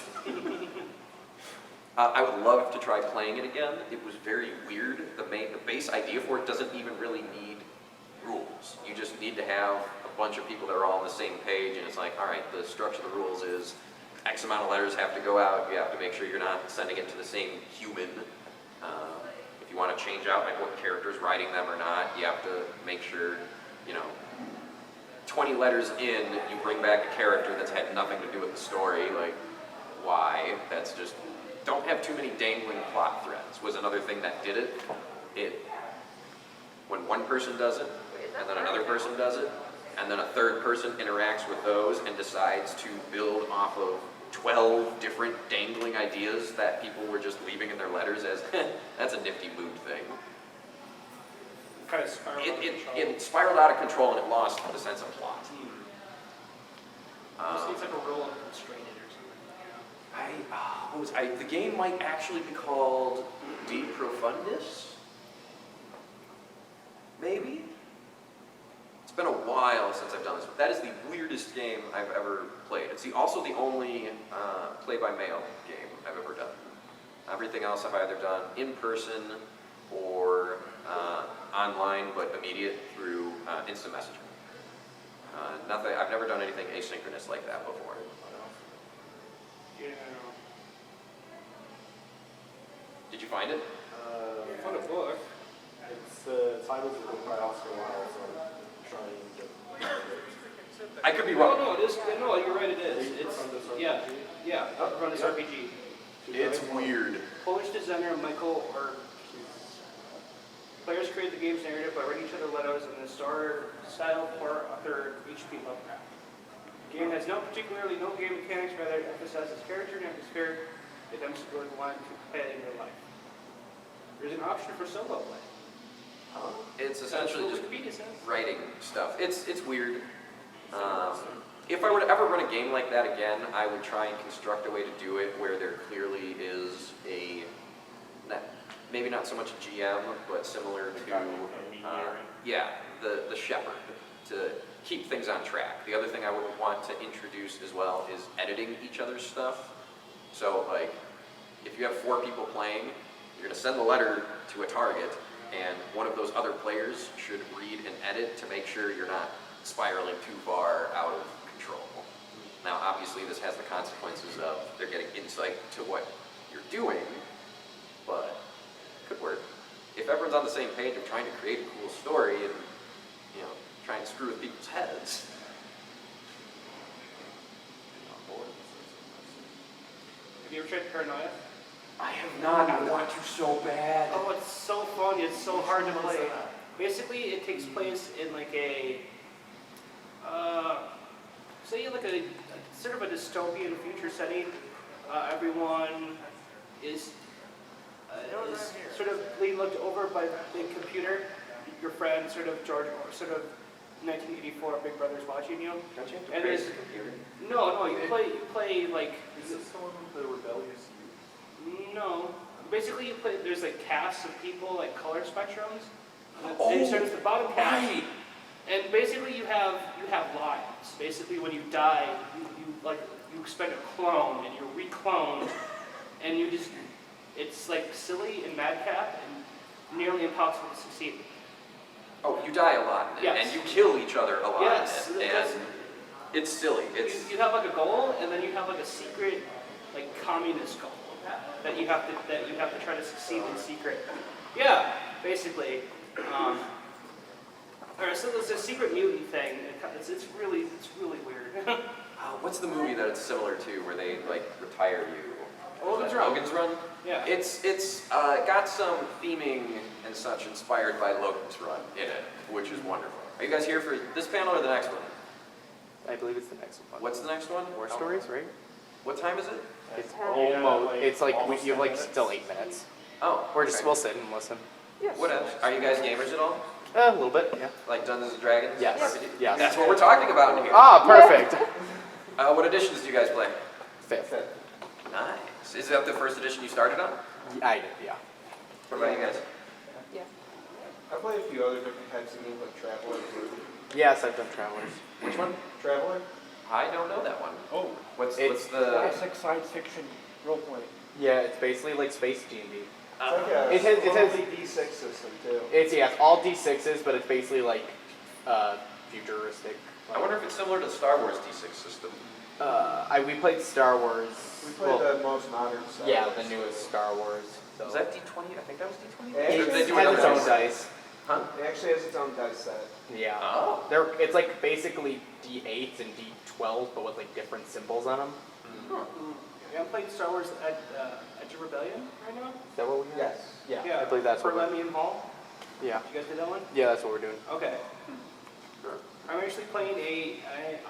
I would love to try playing it again. It was very weird. The base idea for it doesn't even really need rules. You just need to have a bunch of people that are all on the same page, and it's like, all right, the structure of the rules is X amount of letters have to go out. You have to make sure you're not sending it to the same human. If you want to change out like what character's writing them or not, you have to make sure, 20 letters in, you bring back a character that's had nothing to do with the story. Like, why? That's just, don't have too many dangling plot threads was another thing that did it. When one person does it, and then another person does it, and then a third person interacts with those and decides to build off of 12 different dangling ideas that people were just leaving in their letters as, that's a nifty mood thing. Kind of spiraled out of control. It spiraled out of control and it lost the sense of plot. It seems like a role of constrained or something. The game might actually be called De Profundis? Maybe? It's been a while since I've done this, but that is the weirdest game I've ever played. It's also the only play-by-mail game I've ever done. Everything else I've either done in person or online, but immediate through instant messaging. I've never done anything asynchronous like that before. Yeah. Did you find it? I found a book. It's the title's a book by Oscar Wilde, so I'm trying to. I could be wrong. No, it is. No, you're right. It is. It's Run this RPG. It's weird. Polish designer Michael Or. Players create the game's narrative by writing each other letters in the style for author H.P. Lovecraft. The game has no game mechanics, rather it emphasizes character and atmosphere. It demonstrates what you want to play in your life. There's an option for solo play. It's essentially That's just what Wikipedia says. writing stuff. It's weird. If I were to ever run a game like that again, I would try and construct a way to do it where there clearly is maybe not so much a GM, but similar to, the shepherd, to keep things on track. The other thing I would want to introduce as well is editing each other's stuff. So like, if you have 4 people playing, you're gonna send the letter to a target, and one of those other players should read and edit to make sure you're not spiraling too far out of control. Now, obviously, this has the consequences of they're getting insight to what you're doing, but it could work. If everyone's on the same page of trying to create a cool story and, you know, try and screw with people's heads. Have you ever tried Paranoia? I have not. I want to so bad. Oh, it's so fun. It's so hard to play. Basically, it takes place in like a, say like a sort of a dystopian future setting. Everyone is sort of being looked over by the computer. Your friend, sort of George, sort of 1984, Big Brother's watching you. Don't you have to And praise there's- the computer? No, you play like. Is this the one with the rebellious youth? No. Basically, you play. There's like casts of people, like color spectrums. And Oh, it starts at the bottom cast. Right. And basically, you have lives. Basically, when you die, you spend a clone and you're recloned, and you just it's like silly and madcap and nearly impossible to succeed. Oh, you die a lot, in it, Yes. and you kill each other a lot, Yes, in it, that's- and it's silly. It's You have like a goal, and then you have like a secret, like communist goal that you have to try to succeed in secret. Yeah, basically. Alright, so there's a secret mutant thing. It's really weird. what's the movie that it's similar to where they like retire you? Logan's Is that Run. Logan's Run. Yeah. It's got some theming and such inspired by Logan's Run in it, which is wonderful. Are you guys here for this panel or the next one? I believe it's the next one. What's the next one? More stories, right? What time is it? It's Yeah, almost. like, It's like almost you have 10 like minutes. still 8 minutes. Oh, We're just okay. we'll sit and listen. What else? Are you guys gamers at all? A little bit, yeah. Like Dungeons and Dragons? Yes. RPG? Yes. That's what we're talking about in here. Ah, perfect. What editions do you guys play? 5th. Nice. Is that the first edition you started on? I did, yeah. What about you guys? I played a few other different types of games like Traveler. Yes, I've done Travelers. Which one? Traveler? I don't know that one. Oh. What's It's the? Classic science fiction role play. Yeah, it's basically like space D&D. It's like a It has- totally D6 system too. It's all D6s, but it's basically like futuristic. I wonder if it's similar to the Star Wars D6 system. We played Star Wars. We played the most modern stuff. Yeah, the newest Star Wars. So. Was that D20? I think that was D20. It Or did they do has another its own dice? dice. Huh? It actually has its own dice set. Yeah. Oh. It's like basically D8s and D12s, but with like different symbols on them. You haven't played Star Wars Edge of Rebellion right now? Is that what we have? Yes. Yeah, I believe that's what we're Berlemian Hall? Yeah. Did you guys do that one? Yeah, that's what we're doing. Okay. I'm actually playing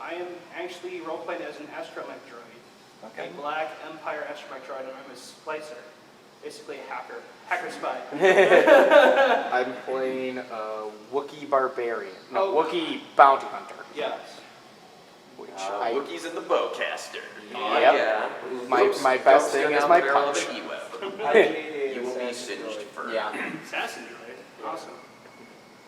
I am actually role-playing as an astromech droid. Okay. A black Empire astromech droid, and I'm a splicer. Basically a hacker spy. I'm playing a Wookiee barbarian. No, Oh. Wookiee bounty hunter. Yes. Which Wookiees and the bowcaster. Oh, Yep. yeah. My Oops, best don't thing go is down my the barrel of punch. an E-web. IGA You will be Assassin's singed Droid. first. Yeah. Assassin droid. Awesome.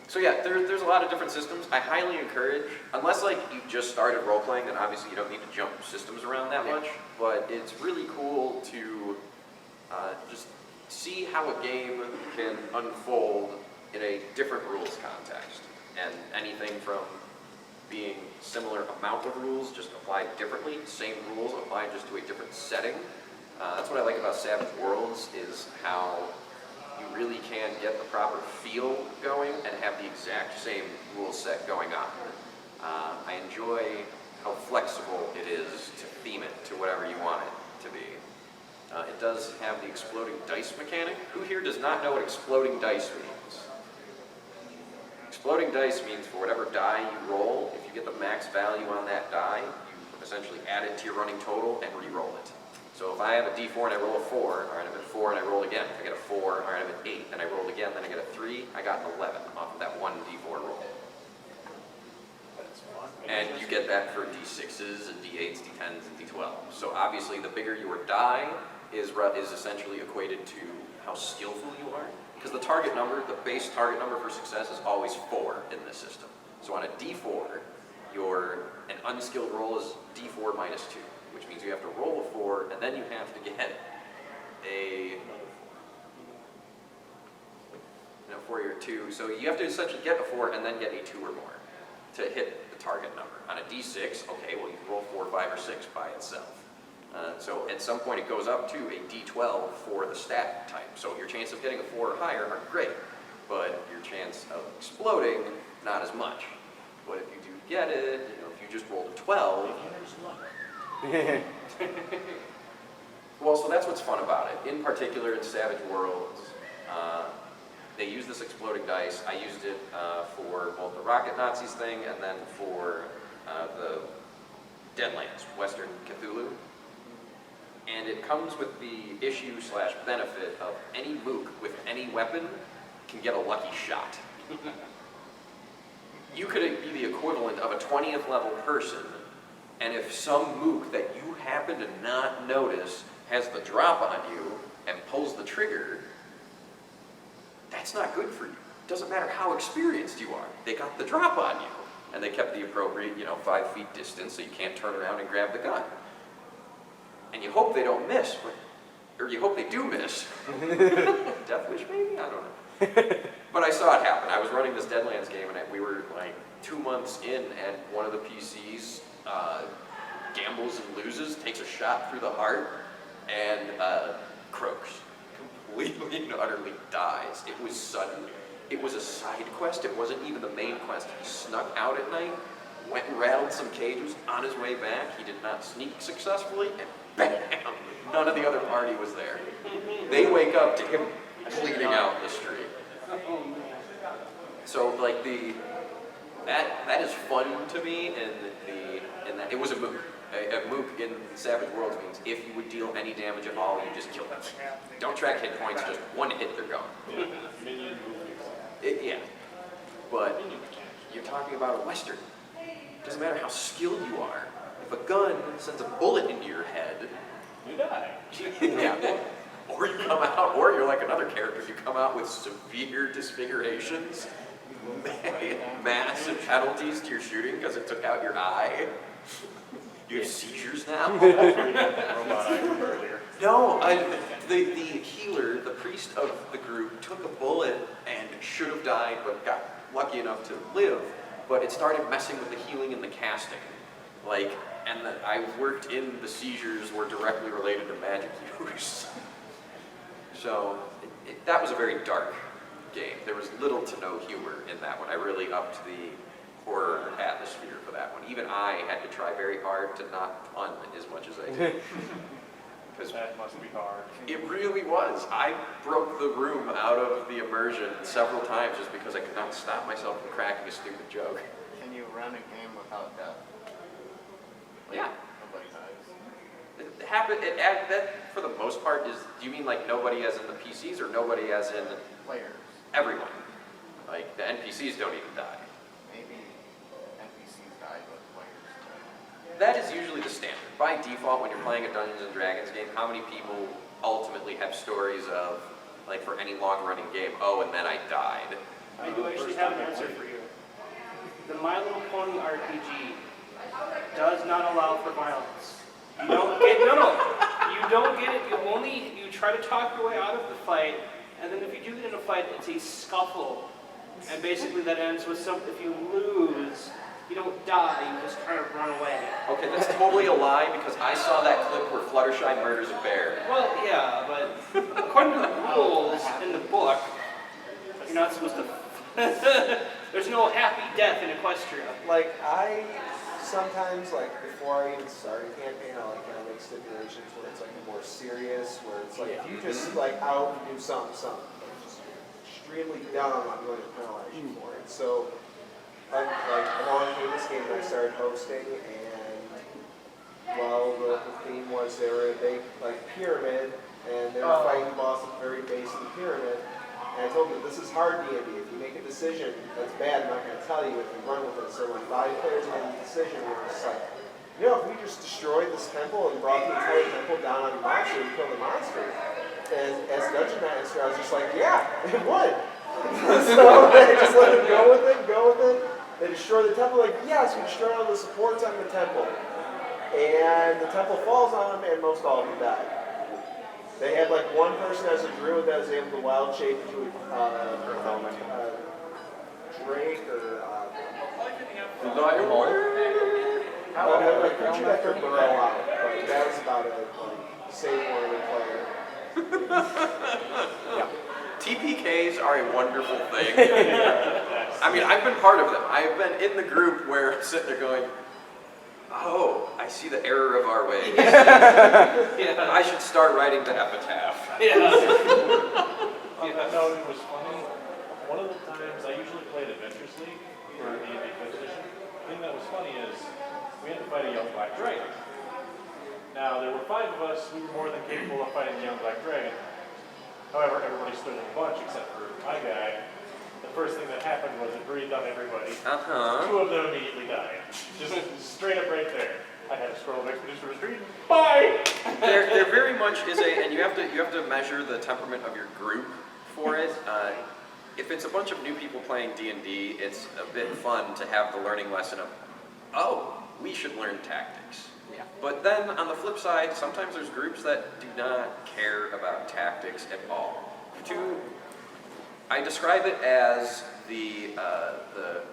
So yeah, there's a lot of different systems. I highly encourage, unless like you just started role playing, then obviously you don't need to jump systems around that much. But it's really cool to just see how a game can unfold in a different rules context, and anything from being similar amount of rules just applied differently, same rules applied just to a different setting. That's what I like about Savage Worlds, is how you really can get the proper feel going and have the exact same rule set going on. I enjoy how flexible it is to theme it to whatever you want it to be. It does have the exploding dice mechanic. Who here does not know what exploding dice means? Exploding dice means for whatever die you roll, if you get the max value on that die, you essentially add it to your running total and re-roll it. So if I have a D4 and I roll a 4, all right, I'm at 4 and I roll again. If I get a 4, all right, I'm at 8, then I rolled again, then I get a 3, I got an 11 off of that one D4 roll. And you get that for D6s and D8s, D10s, and D12s. So obviously the bigger your die is essentially equated to how skillful you are. Because the target number, the base target number for success is always 4 in this system. So on a D4, unskilled roll is D4 minus 2, which means you have to roll a 4, and then you have to get a 4 or 2. So you have to essentially get a 4 and then get a 2 or more to hit the target number. On a D6, okay, well you can roll 4, 5, or 6 by itself. So at some point it goes up to a D12 for the stat type. So your chance of getting a 4 or higher are great, but your chance of exploding, not as much. But if you do get it, if you just rolled a 12, well, so that's what's fun about it. In particular, in Savage Worlds, they use this exploding dice. I used it for both the Rocket Nazis thing and then for the Deadlands, Western Cthulhu. And it comes with the issue/benefit of any mook with any weapon can get a lucky shot. You could be the equivalent of a 20th level person, and if some mook that you happen to not notice has the drop on you and pulls the trigger, that's not good for you. Doesn't matter how experienced you are. They got the drop on you, and they kept the appropriate, 5 feet distance so you can't turn around and grab the gun. And you hope they don't miss, or you hope they do miss. Death wish maybe? I don't know. But I saw it happen. I was running this Deadlands game, and we were like 2 months in, and one of the PCs gambles and loses, takes a shot through the heart, and croaks. Completely and utterly dies. It was sudden. It was a side quest. It wasn't even the main quest. He snuck out at night, went and rattled some cages. On his way back, he did not sneak successfully, and bam! None of the other party was there. They wake up to him bleeding out in the street. So like that is fun to me, in that it was a mook. A mook in Savage Worlds means if you would deal any damage at all, you just kill them. Don't track hit points, just one hit, they're gone. Yeah. But you're talking about a Western. Doesn't matter how skilled you are. If a gun sends a bullet into your head, You die. yeah. Or you come out, or you're like another character, you come out with severe disfigurations, massive penalties to your shooting because it took out your eye. You have seizures now. Robot I earlier. No, the healer, the priest of the group, took a bullet and should have died, but got lucky enough to live. But it started messing with the healing and the casting. I worked in the seizures were directly related to magic use. So that was a very dark game. There was little to no humor in that one. I really upped the horror atmosphere for that one. Even I had to try very hard to not pun as much as I did. Because That must be hard. it really was. I broke the room out of the immersion several times just because I could not stop myself from cracking a stupid joke. Can you run a game without death? Yeah. Nobody dies. It happened. That for the most part is. Do you mean like nobody as in the PCs or nobody as in Players. everyone? Like the NPCs don't even die. Maybe NPCs die, but players die. That is usually the standard. By default, when you're playing a Dungeons and Dragons game, how many people ultimately have stories of, like for any long-running game, oh, and then I died? I do actually have an answer for you. The My Little Pony RPG does not allow for violence. You don't get you don't get it. You try to talk your way out of the fight, and then if you do get in a fight, it's a scuffle, and basically that ends with if you lose, you don't die. You just kind of run away. Okay, that's totally a lie because I saw that clip where Fluttershy murders a bear. Well, yeah, but according to the rules in the book, you're not supposed to. There's no happy death in Equestria. Like, I sometimes, like, before I even start a campaign, I like kind of make stipulations where it's like more serious, where it's like, if you just like out and do something, like, just extremely dumb, I'm going to penalize you for it. So, like, along came this game that I started hosting, and well, the theme was they were a big, like, pyramid, and they were fighting the boss at the very base of the pyramid. And I told them, this is hard D&D. If you make a decision that's bad, I'm not going to tell you if you run with it. So when 5 players made the decision, we were just like, if we just destroyed this temple and brought the entire temple down on the monster and killed the monster. And as Dungeon Master, I was just like, yeah, it would. So I just let him go with it. They destroy the temple, like, yes, we destroy all the supports on the temple. And the temple falls on them, and most all of them die. They had like one person as a druid that was able to wild shape into a drake or a creature that could burrow out. But that was about it. Like, save one of the player. TPKs are a wonderful thing. I mean, I've been part of them. I've been in the group where I'm sitting there going, oh, I see the error of our ways. I should start writing the epitaph. No, it was funny. One of the times, I usually play at Adventures League for D&D 5th edition. The thing that was funny is, we had to fight a young black dragon. Now, there were 5 of us, we were more than capable of fighting the young black dragon. However, everybody stood in a bunch except for my guy. The first thing that happened was it breathed on everybody. 2 of them immediately died. Just straight up right there. I had a scroll of Expedition Retreat. Bye! There very much is and you have to measure the temperament of your group for it. If it's a bunch of new people playing D&D, it's a bit fun to have the learning lesson of, oh, we should learn tactics. Yeah. But then on the flip side, sometimes there's groups that do not care about tactics at all. I describe it as the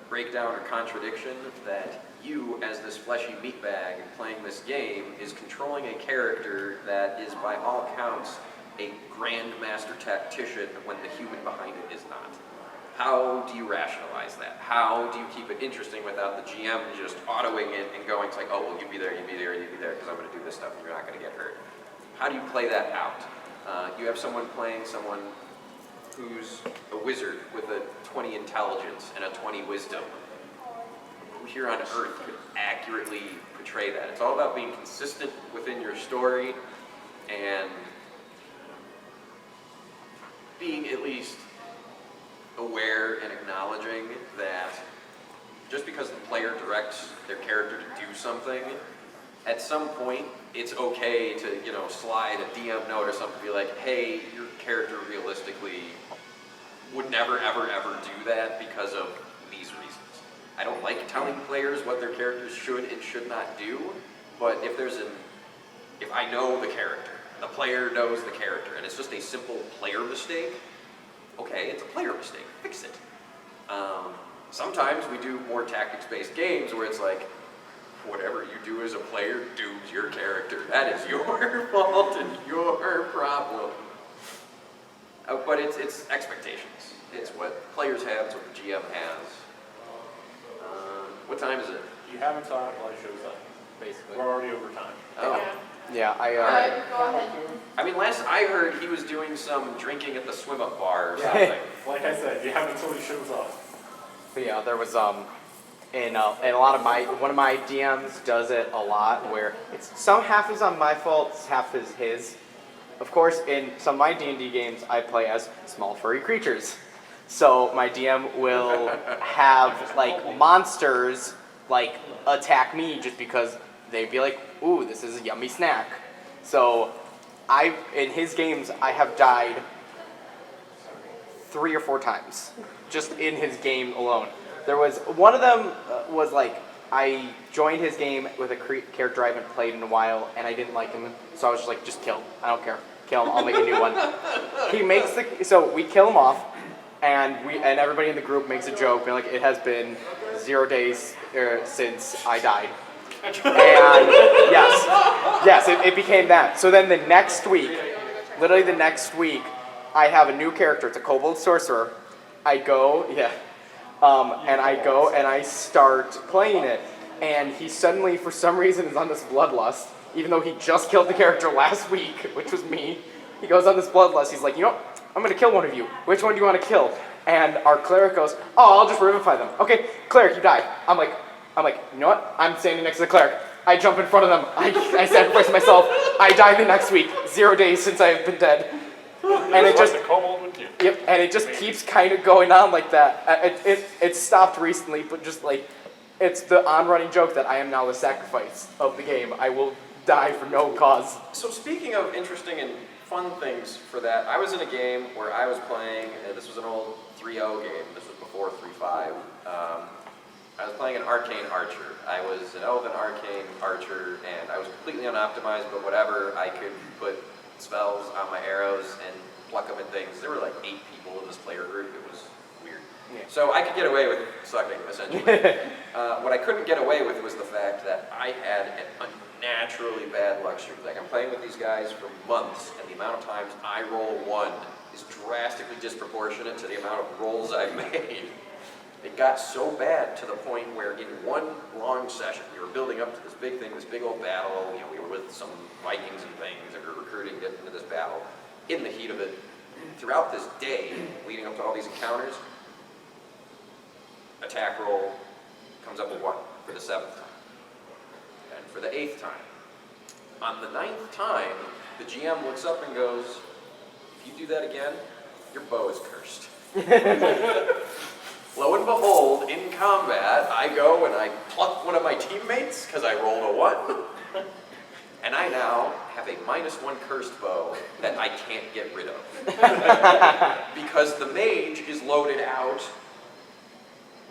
breakdown or contradiction that you, as this fleshy meatbag playing this game, is controlling a character that is, by all counts, a grandmaster tactician when the human behind it is not. How do you rationalize that? How do you keep it interesting without the GM just autoing it and going, it's like, oh, well, you'd be there, because I'm going to do this stuff and you're not going to get hurt. How do you play that out? You have someone playing someone who's a wizard with a 20 intelligence and a 20 wisdom, who here on Earth could accurately portray that. It's all about being consistent within your story and being at least aware and acknowledging that just because the player directs their character to do something, at some point it's okay to, slide a DM note or something, be like, hey, your character realistically would never, ever, ever do that because of these reasons. I don't like telling players what their characters should and should not do, but if I know the character, the player knows the character, and it's just a simple player mistake, okay, it's a player mistake, fix it. Sometimes we do more tactics-based games where it's like, whatever you do as a player dooms your character. That is your fault and your problem. But it's expectations. It's what players have, it's what the GM has. What time is it? You have until Apply shows up. Basically. We're already over time. Oh. Yeah, Go ahead. I mean, last I heard, he was doing some drinking at the swim-up bar or something. Like I said, you have until he shows up. But yeah, there was and a lot of one of my DMs does it a lot where it's some half is on my fault, half is his. Of course, in some of my D&D games, I play as small furry creatures. So my DM will have like monsters like attack me just because they'd be like, ooh, this is a yummy snack. So in his games, I have died 3 or 4 times just in his game alone. There was one of them was like I joined his game with a character I haven't played in a while, and I didn't like him, so I was just like, just kill. I don't care. Kill him. I'll make a new one. So we kill him off, and everybody in the group makes a joke, being like, it has been 0 days since I died. And yes, it became that. So then the next week, literally the next week, I have a new character. It's a kobold sorcerer. I go and I start playing it, and he suddenly, for some reason, is on this bloodlust, even though he just killed the character last week, which was me. He goes on this bloodlust. He's like, I'm going to kill one of you. Which one do you want to kill? And our cleric goes, oh, I'll just revivify them. Okay, cleric, you die. I'm like, you know what? I'm standing next to the cleric. I jump in front of them. I sacrifice myself. I die the next week. 0 days since I have been dead. And it just, yep, and it just keeps kind of going on like that. It stopped recently, but just like, it's the on-running joke that I am now the sacrifice of the game. I will die for no cause. So speaking of interesting and fun things for that, I was in a game where I was playing, this was an old 3.0 game, this was before 3.5. I was playing an arcane archer. I was an elven arcane archer, and I was completely unoptimized, but whatever, I could put spells on my arrows and pluck them at things. There were like 8 people in this player group. It was weird. Yeah. So I could get away with sucking, essentially. What I couldn't get away with was the fact that I had an unnaturally bad luck streak. Like, I'm playing with these guys for months, and the amount of times I roll 1 is drastically disproportionate to the amount of rolls I've made. It got so bad to the point where in one long session, we were building up to this big thing, this big old battle. You know, we were with some Vikings and things, and we were recruiting to get into this battle. In the heat of it, throughout this day, leading up to all these encounters, attack roll comes up with 1 for the 7th time. And for the 8th time. On the 9th time, the GM looks up and goes, if you do that again, your bow is cursed. Lo and behold, in combat, I go and I pluck one of my teammates because I rolled a 1. And I now have a -1 cursed bow that I can't get rid of. Because the mage is loaded out,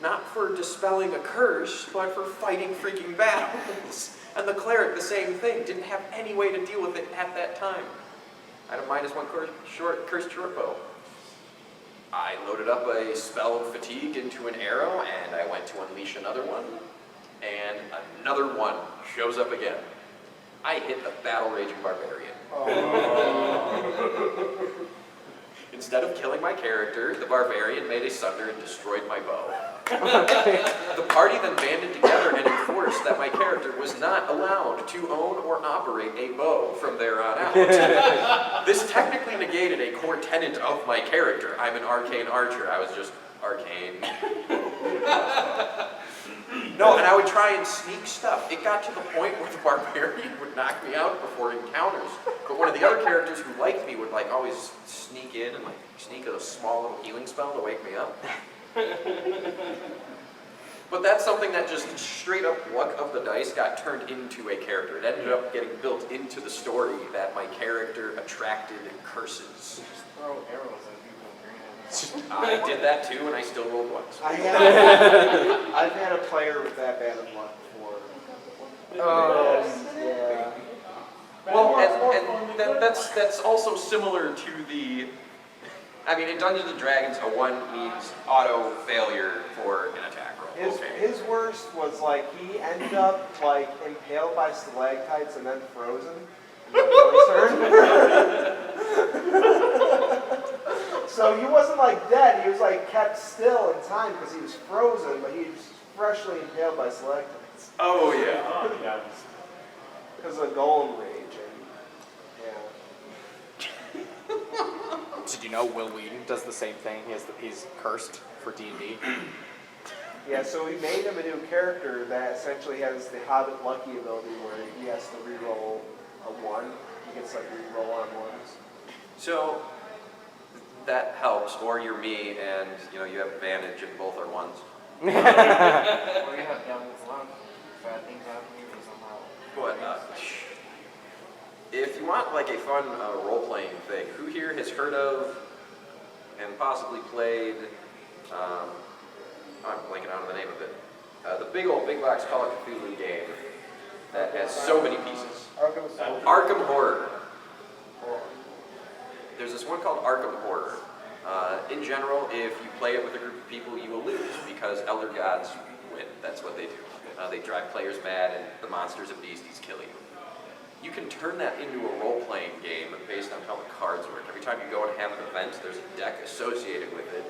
not for dispelling a curse, but for fighting freaking battles. And the cleric, the same thing, didn't have any way to deal with it at that time. I had a -1 cursed short bow. I loaded up a spell of fatigue into an arrow, and I went to unleash another one, and another one shows up again. I hit the battle-raging barbarian. Instead of killing my character, the barbarian made a sunder and destroyed my bow. The party then banded together and enforced that my character was not allowed to own or operate a bow from there on out. This technically negated a core tenet of my character. I'm an arcane archer. I was just arcane. No, and I would try and sneak stuff. It got to the point where the barbarian would knock me out before encounters. But one of the other characters who liked me would like always sneak in and like sneak a small little healing spell to wake me up. But that's something that just straight up luck of the dice got turned into a character. It ended up getting built into the story that my character attracted curses. Just throw arrows at people in green. I did that too, and I still rolled 1s. I've had a player with that bad of luck before. Yeah. Well, and that's also similar to the. I mean, in Dungeons and Dragons, a 1 means auto failure for an attack roll. His worst was like he ended up like impaled by stalactites and then frozen. So he wasn't like dead. He was like kept still in time because he was frozen, but he was freshly impaled by stalactites. Oh yeah. Oh, yeah. Because of golem rage and Did you know Will Wheaton does the same thing? He's cursed for D&D. yeah. So we made him a new character that essentially has the Hobbit Lucky ability where he has to reroll a 1. He gets like reroll on 1s. So that helps, or you're me, and you have advantage, and both are 1s. Or you have devils luck. Bad things happen to you somehow. But if you want like a fun role-playing thing, who here has heard of and possibly played? I'm blanking out on the name of it. The big box Call of Cthulhu game that has so many pieces. Arkham Horror. There's this one called Arkham Horror. In general, if you play it with a group of people, you will lose because Elder Gods win. That's what they do. They drive players mad and the monsters and beasties kill you. You can turn that into a role-playing game based on how the cards work. Every time you go and have an event, there's a deck associated with it.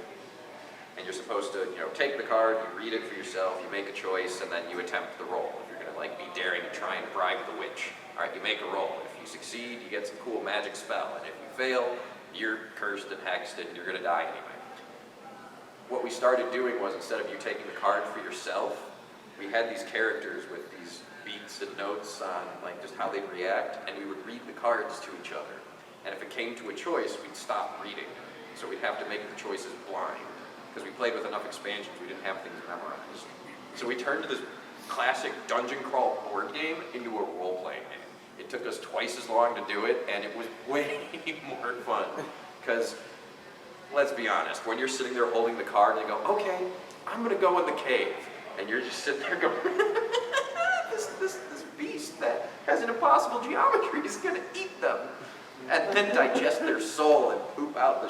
And you're supposed to, take the card, you read it for yourself, you make a choice, and then you attempt the roll. If you're gonna be daring to try and bribe the witch. All right, you make a roll. If you succeed, you get some cool magic spell. And if you fail, you're cursed and hexed and you're gonna die anyway. What we started doing was, instead of you taking the card for yourself, we had these characters with these beats and notes on just how they'd react, and we would read the cards to each other. And if it came to a choice, we'd stop reading. So we'd have to make the choices blind. Because we played with enough expansions, we didn't have things memorized. So we turned to this classic dungeon crawl board game into a role-playing game. It took us twice as long to do it, and it was way more fun. Because, let's be honest, when you're sitting there holding the card and you go, okay, I'm gonna go in the cave. and you're just sitting there going, this beast that has an impossible geometry is going to eat them. And then digest their soul and poop out the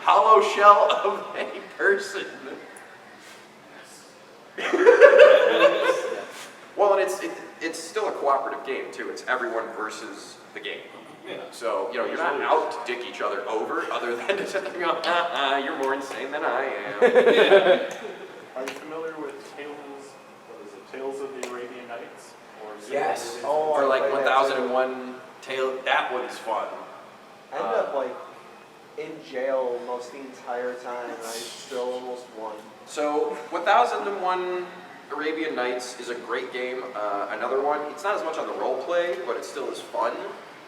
hollow shell of a person. Well, and it's still a cooperative game too. It's everyone versus the game. So, you're not out to dick each other over, other than to sit there and go, you're more insane than I am. Are you familiar with Tales of the Arabian Nights? Or Yes. Or like I played that too. 1001 Tale, that one's fun. I ended up like in jail most the entire time, and I still almost won. So 1001 Arabian Nights is a great game. Another one, it's not as much on the role play, but it still is fun,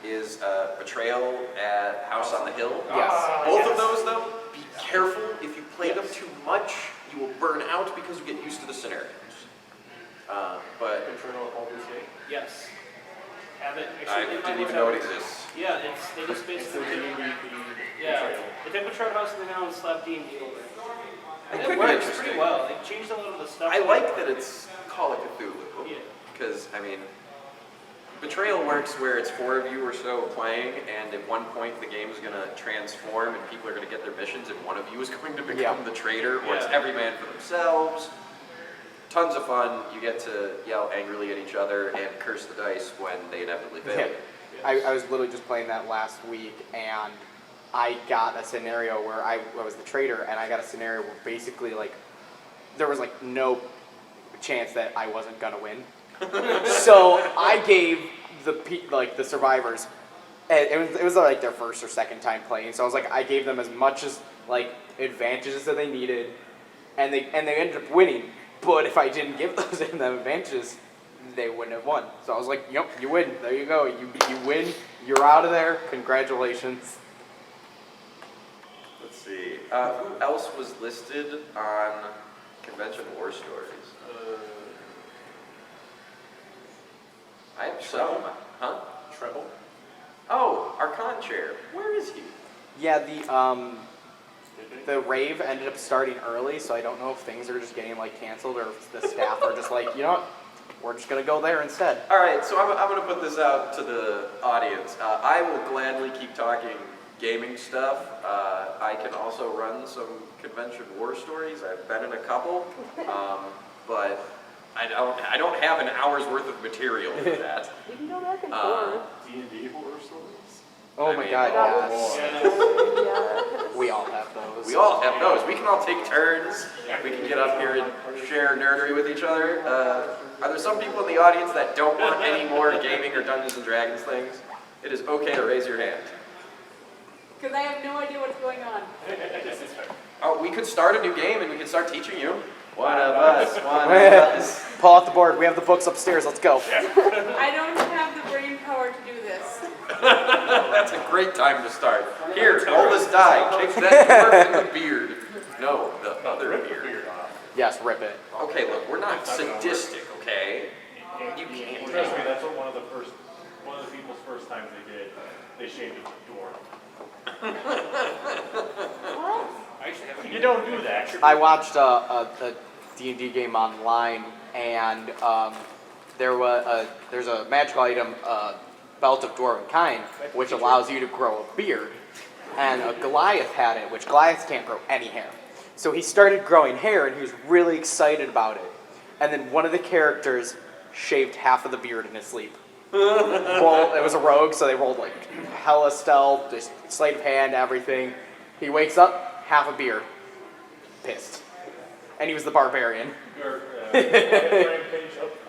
is Betrayal at House on the Hill. Yes. Both of those though, be careful. If you play them too much, you will burn out because you get used to the scenarios. But Betrayal at Baldur's Gate? Yes. Have it. I Actually, didn't even know it exists. Yeah, they just It's the basically. D&D Yeah. Betrayal. They took Betrayal House of the Hill and slapped D&D over it. It And could it be works interesting. pretty well. They changed a lot of the stuff. I like that it's Call of Cthulhu. Yeah. Because, I mean, Betrayal works where it's 4 of you or so playing, and at one point the game is going to transform and people are going to get their missions, and one of you is going to become the traitor, or it's Yeah. every man for themselves. Tons of fun. You get to yell angrily at each other and curse the dice when they inevitably fail. Yeah. I was literally just playing that last week, and I got a scenario where I was the traitor, and I got a scenario where basically, like, there was, like, no chance that I wasn't gonna win. So I gave the survivors, and it was like their first or second time playing, so I was like, I gave them as much as, like, advantages that they needed, and they ended up winning. But if I didn't give them advantages, they wouldn't have won. So I was like, yep, you win. There you go. You win. You're out of there. Congratulations. Let's see. Who else was listed on Convention War Stories? I have some. Huh? Treble? Oh, our con chair. Where is he? Yeah, the rave ended up starting early, so I don't know if things are just getting like canceled or if the staff are just like, you know what, we're just gonna go there instead. All right, so I'm going to put this out to the audience. I will gladly keep talking gaming stuff. I can also run some Convention War Stories. I've been in a couple, but I don't have an hour's worth of material for that. You can go back and forth. D&D Horror Stories? Oh I my mean, god, That yes. was, We all have those. We all have those. We can all take turns. We can get up here and share nerdery with each other. Are there some people in the audience that don't want any more gaming or Dungeons and Dragons things? It is okay to raise your hand. Because I have no idea what's going on. Oh, we could start a new game and we could start teaching you. One of us. Pull out the board. We have the books upstairs. Let's go. I don't have the brain power to do this. That's a great time to start. Here, roll this die. Kick that dwarf in the beard. No, the other beard. Yes, rip it. Okay, look, we're not sadistic, okay? You can't. Trust me, that's what one of the people's first times they did. They shaved a dwarf. You don't do that. I watched a D&D game online, and there's a magical item, Belt of Dwarven Kind, which allows you to grow a beard. And a Goliath had it, which Goliaths can't grow any hair. So he started growing hair, and he was really excited about it. And then one of the characters shaved half of the beard in his sleep. It was a rogue, so they rolled like hella stealth, just sleight of hand, everything. He wakes up, half a beard. Pissed. And he was the barbarian. Your page up